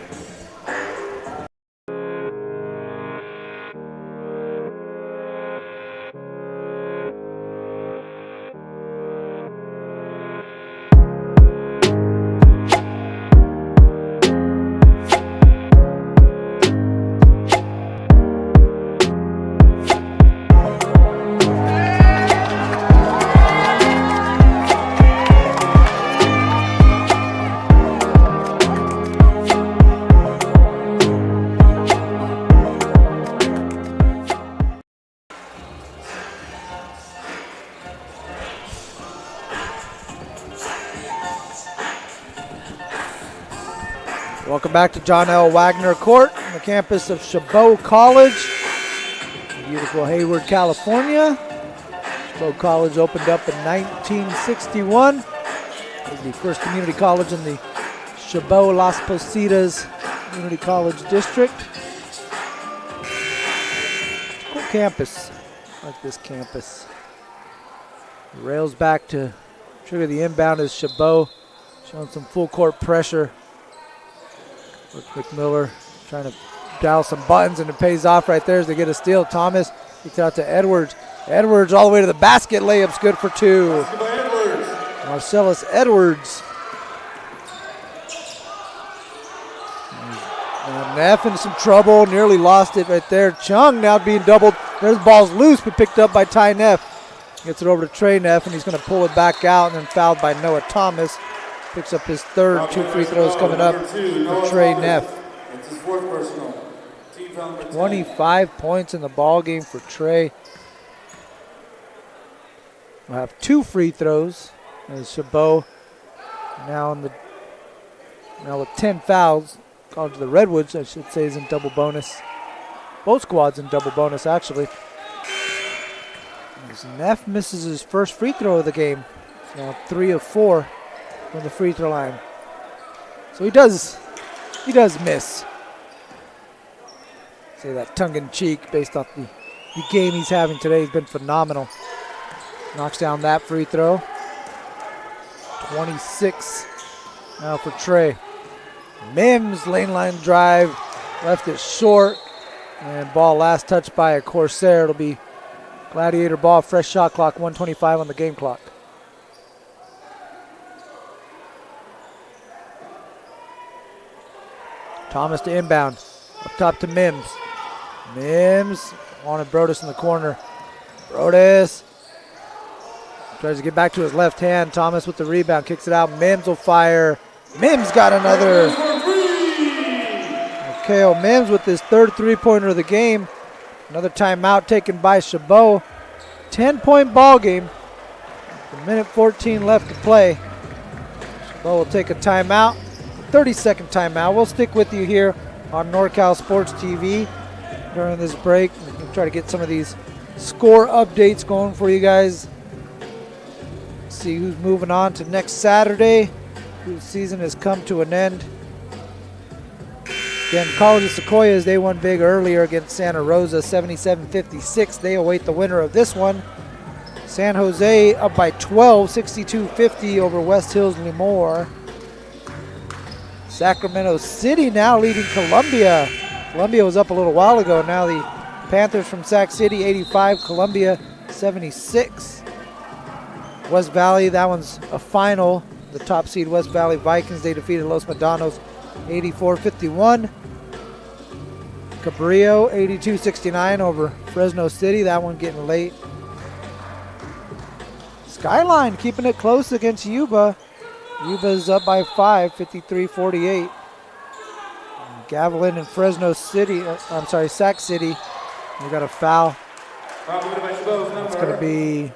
Welcome back to John L. Wagner Court on the campus of Chabot College, beautiful Hayward, California. Chabot College opened up in 1961. It was the first community college in the Chabot Las Positas Community College District. Cool campus. I like this campus. Rails back to trigger the inbound as Chabot showing some full court pressure. McMiller trying to dial some buttons, and it pays off right there as they get a steal. Thomas gets out to Edwards. Edwards all the way to the basket. Layup's good for 2. Marcellus Edwards. And Neff in some trouble. Nearly lost it right there. Chung now being doubled. There's the ball's loose, but picked up by Ty Neff. Gets it over to Trey Neff, and he's going to pull it back out, and then fouled by Noah Thomas. Picks up his third. 2 free throws coming up for Trey Neff. 25 points in the ball game for Trey. We'll have 2 free throws as Chabot now with 10 fouls. College of the Redwoods, I should say, is in double bonus. Both squads in double bonus, actually. As Neff misses his first free throw of the game. Now 3 of 4. From the free throw line. So he does miss. Say that tongue-in-cheek based off the game he's having today. He's been phenomenal. Knocks down that free throw. 26 now for Trey. Mims, lane line drive, left it short. And ball last touched by a Corsair. It'll be Gladiator ball, fresh shot clock, 1:25 on the game clock. Thomas to inbound. Up top to Mims. Mims wanted Brodus in the corner. Brodus tries to get back to his left hand. Thomas with the rebound. Kicks it out. Mims will fire. Mims got another. Mikhail Mims with his third three-pointer of the game. Another timeout taken by Chabot. 10-point ball game. 1:14 left to play. Chabot will take a timeout. 30-second timeout. We'll stick with you here on NorCal Sports TV during this break. We'll try to get some of these score updates going for you guys. See who's moving on to next Saturday, whose season has come to an end. Again, College of Sequoias, they won big earlier against Santa Rosa, 77-56. They await the winner of this one. San Jose up by 12, 62-50 over West Hills Lemoore. Sacramento City now leading Columbia. Columbia was up a little while ago. Now the Panthers from Sac City, 85. Columbia, 76. West Valley, that one's a final. The top seed West Valley Vikings, they defeated Los Medanos, 84-51. Cabrillo, 82-69 over Fresno City. That one getting late. Skyline keeping it close against Yuba. Yuba's up by 5, 53-48. Gavilan and Fresno City, Sac City. We got a foul. It's going to be,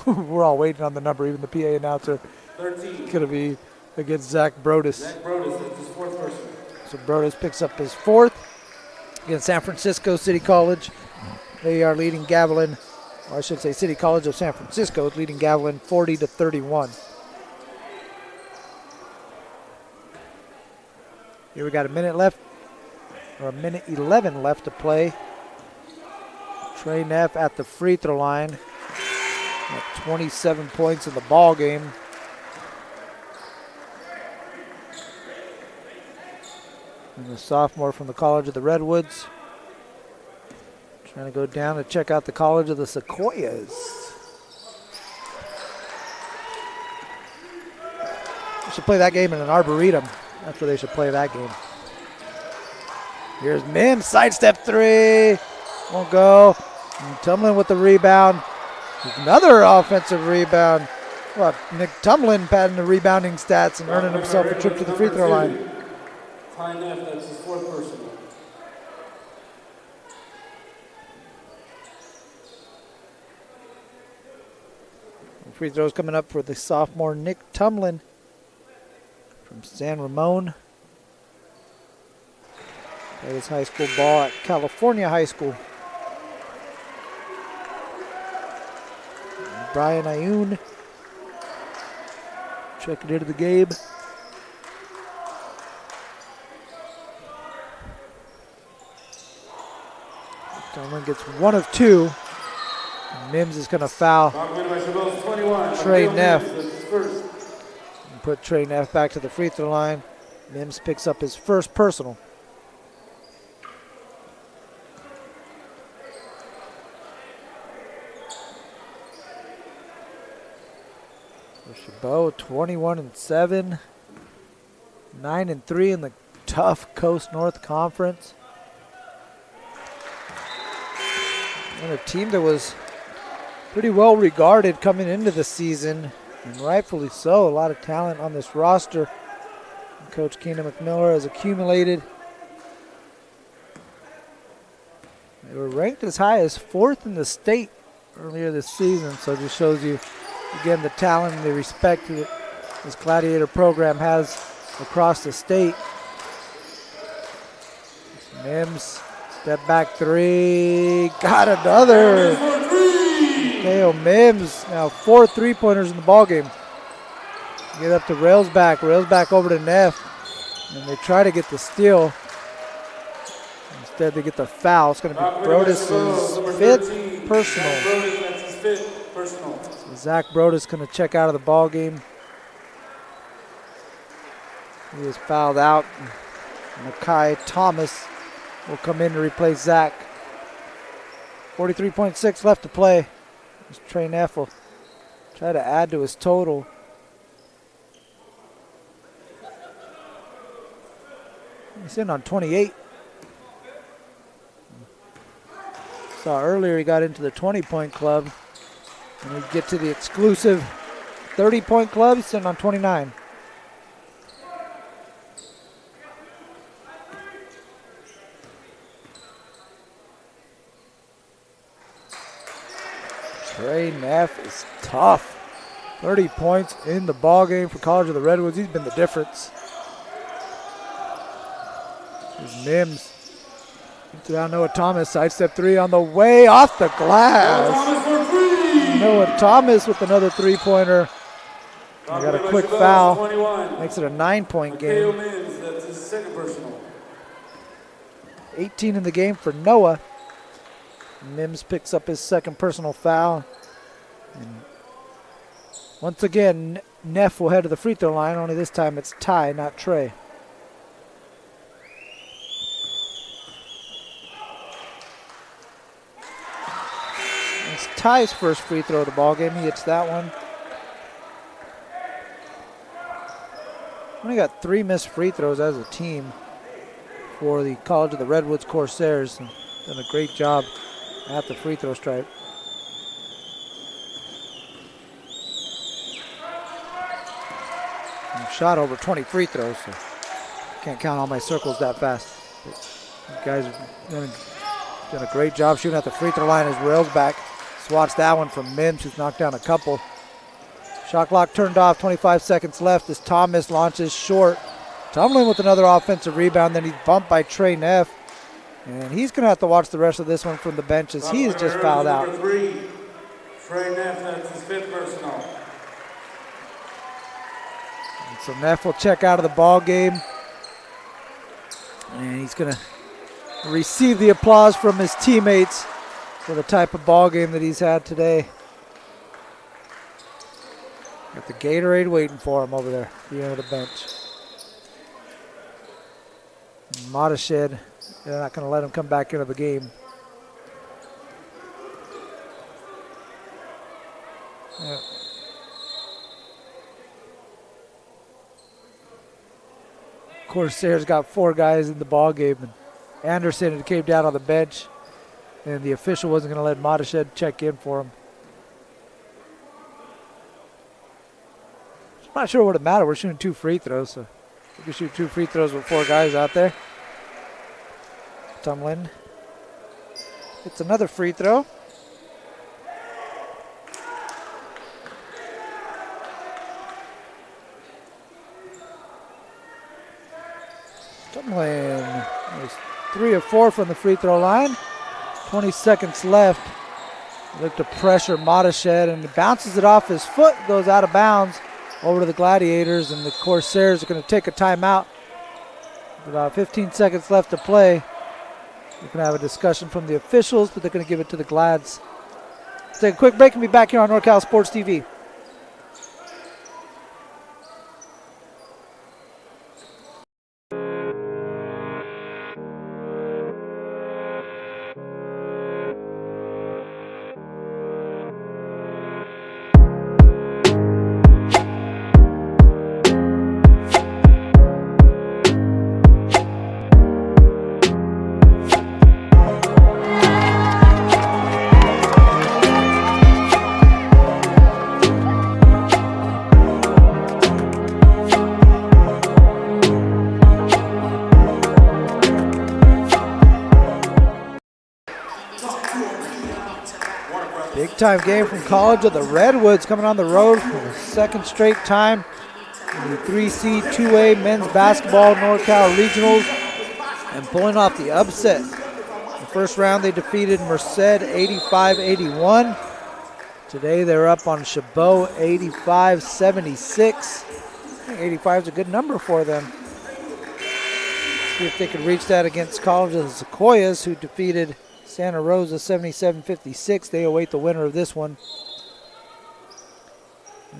we're all waiting on the number, even the PA announcer. 13. It's going to be against Zach Brodus. Zach Brodus, that's his fourth person. So Brodus picks up his fourth against San Francisco City College. They are leading Gavilan, or I should say City College of San Francisco is leading Gavilan 40-31. Here we got a minute 11 left to play. Trey Neff at the free throw line at 27 points in the ball game. And the sophomore from the College of the Redwoods. Trying to go down to check out the College of the Sequoias. We should play that game in an arboretum. That's where they should play that game. Here's Mims, sidestep three. Won't go. And Tumlin with the rebound. Another offensive rebound. Well, Nick Tumlin padding the rebounding stats and earning himself a trip to the free throw line. Ty Neff, that's his fourth person. Free throws coming up for the sophomore Nick Tumlin from San Ramon. Played his high school ball at California High School. And Brian Ayoun checking into the game. Tumlin gets one of two. And Mims is going to foul Trey Neff. And put Trey Neff back to the free throw line. Mims picks up his first personal. Chabot 21-7, 9-3 in the tough Coast North Conference. And a team that was pretty well regarded coming into the season, and rightfully so. A lot of talent on this roster. Coach Keenan McMiller has accumulated. They were ranked as high as 4th in the state earlier this season, so it just shows you, again, the talent and the respect that this Gladiator program has across the state. Mims, step back three, got another. K.O. Mims, now 4 3-pointers in the ballgame. Get up to Railsback over to Neff, and they try to get the steal. Instead, they get the foul. It's going to be Brodus' fifth personal. So Zach Brodus going to check out of the ball game. He is fouled out. Makai Thomas will come in to replace Zach. 43.6 left to play. Trey Neff will try to add to his total. He's in on 28. Saw earlier he got into the 20-point club. And he'd get to the exclusive 30-point club. He's sitting on 29. Trey Neff is tough. 30 points in the ballgame for College of the Redwoods. He's been the difference. Here's Mims. Down Noah Thomas. Sidestep three on the way off the glass. Noah Thomas with another three-pointer. He got a quick foul. Makes it a 9-point game. 18 in the game for Noah. Mims picks up his second personal foul. And once again, Neff will head to the free throw line, only this time it's Ty, not Trey. It's Ty's first free throw of the ball game. He hits that one. Only got 3 missed free throws as a team for the College of the Redwoods Corsairs. Done a great job at the free throw stripe. shot over 20 free throws, so can't count all my circles that fast. But you guys have done a great job shooting at the free throw line as Railsback swats that one from Mims, who's knocked down a couple. Shot clock turned off, 25 seconds left as Thomas launches short. Tumblin with another offensive rebound, then he's bumped by Trey Neff. And he's going to have to watch the rest of this one from the bench as he is just fouled out. Number 3, Trey Neff, that's his 5th personal. And so Neff will check out of the ball game. And he's going to receive the applause from his teammates for the type of ball game that he's had today. Got the Gatorade waiting for him over there at the end of the bench. Modeshed, they're not going to let him come back into the game. Yeah. Corsairs got 4 guys in the ball game, and Anderson had came down on the bench, and the official wasn't going to let Modeshed check in for him. I'm not sure what it matters. We're shooting 2 free throws, so we can shoot 2 free throws with 4 guys out there. Tumlin. It's another free throw. Tumlin is 3 of 4 from the free throw line. 20 seconds left. Look to pressure Modeshed, and he bounces it off his foot, goes out of bounds over to the Gladiators, and the Corsairs are going to take a timeout. About 15 seconds left to play. We're going to have a discussion from the officials, but they're going to give it to the Glads. Let's take a quick break and be back here on NorCal Sports TV. Big-time game from College of the Redwoods coming on the road for the 2nd straight time in the 3C 2A men's basketball NorCal Regionals and pulling off the upset. The first round they defeated Merced 85-81. Today they're up on Chabot 85-76. I think 85 is a good number for them. See if they could reach that against College of the Sequoias, who defeated Santa Rosa 77-56. They await the winner of this one.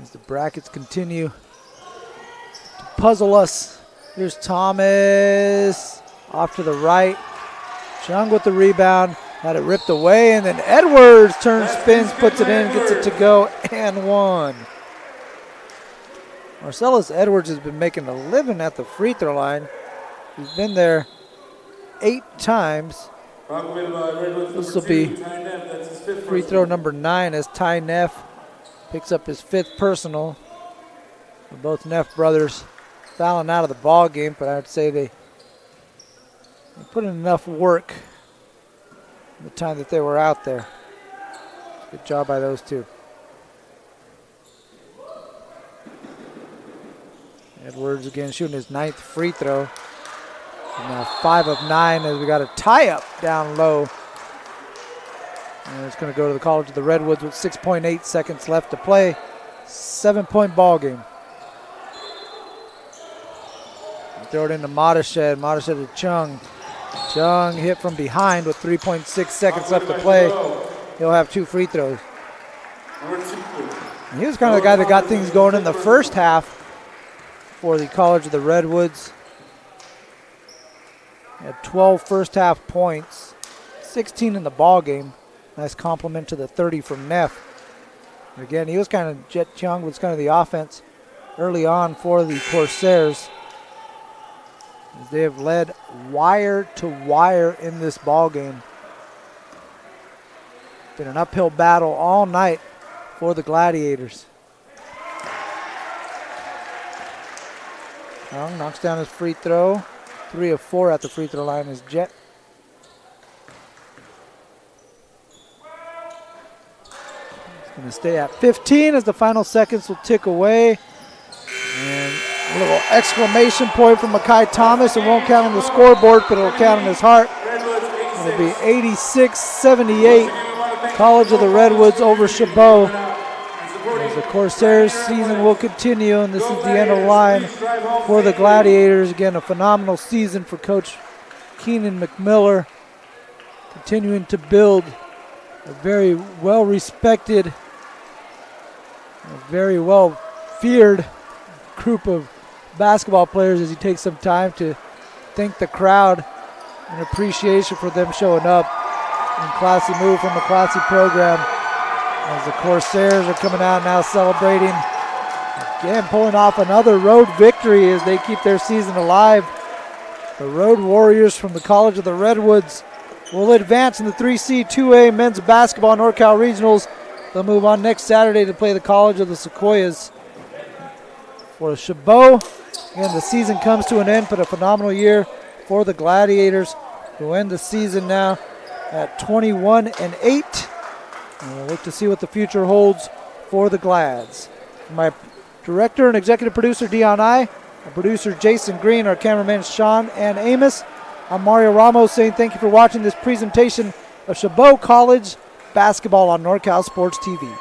As the brackets continue to puzzle us. Here's Thomas off to the right. Chung with the rebound. Had it ripped away, and then Edwards turns, spins, puts it in, gets it to go, and one. Marcellus Edwards has been making a living at the free throw line. He's been there 8 times. This will be free throw number 9 as Ty Neff picks up his 5th personal. Both Neff brothers fouling out of the ball game, but I would say they put in enough work the time that they were out there. Good job by those two. Edwards again shooting his 9th free throw. And now 5 of 9 as we got a tie-up down low. And it's going to go to the College of the Redwoods with 6.8 seconds left to play. 7-point ball game. Throw it into Modeshed. Modeshed to Chung. Chung hit from behind with 3.6 seconds left to play. He'll have 2 free throws. And he was kind of the guy that got things going in the first half for the College of the Redwoods. He had 12 first half points, 16 in the ball game. Nice compliment to the 30 from Neff. Again, he was kind of, Jet Chung was kind of the offense early on for the Corsairs, as they have led wire to wire in this ball game. Been an uphill battle all night for the Gladiators. Young knocks down his free throw. 3 of 4 at the free throw line is Jet. He's going to stay at 15 as the final seconds will tick away. And a little exclamation point from Makai Thomas. It won't count on the scoreboard, but it'll count in his heart. It'll be 86-78. College of the Redwoods over Chabot. As the Corsairs season will continue, and this is the end of the line for the Gladiators. Again, a phenomenal season for Coach Keenan McMiller, continuing to build a very well-respected, a very well-feared group of basketball players as he takes some time to thank the crowd in appreciation for them showing up. And classy move from the classy program as the Corsairs are coming out now celebrating. Again, pulling off another road victory as they keep their season alive. The Road Warriors from the College of the Redwoods will advance in the 3C 2A men's basketball NorCal Regionals. They'll move on next Saturday to play the College of the Sequoias. For Chabot, again, the season comes to an end, but a phenomenal year for the Gladiators, who end the season now at 21-8. And we'll look to see what the future holds for the Glads. My director and executive producer, Dion I, our producer, Jason Green, our cameraman, Sean and Amos. I'm Mario Ramos saying thank you for watching this presentation of Chabot College basketball on NorCal Sports TV.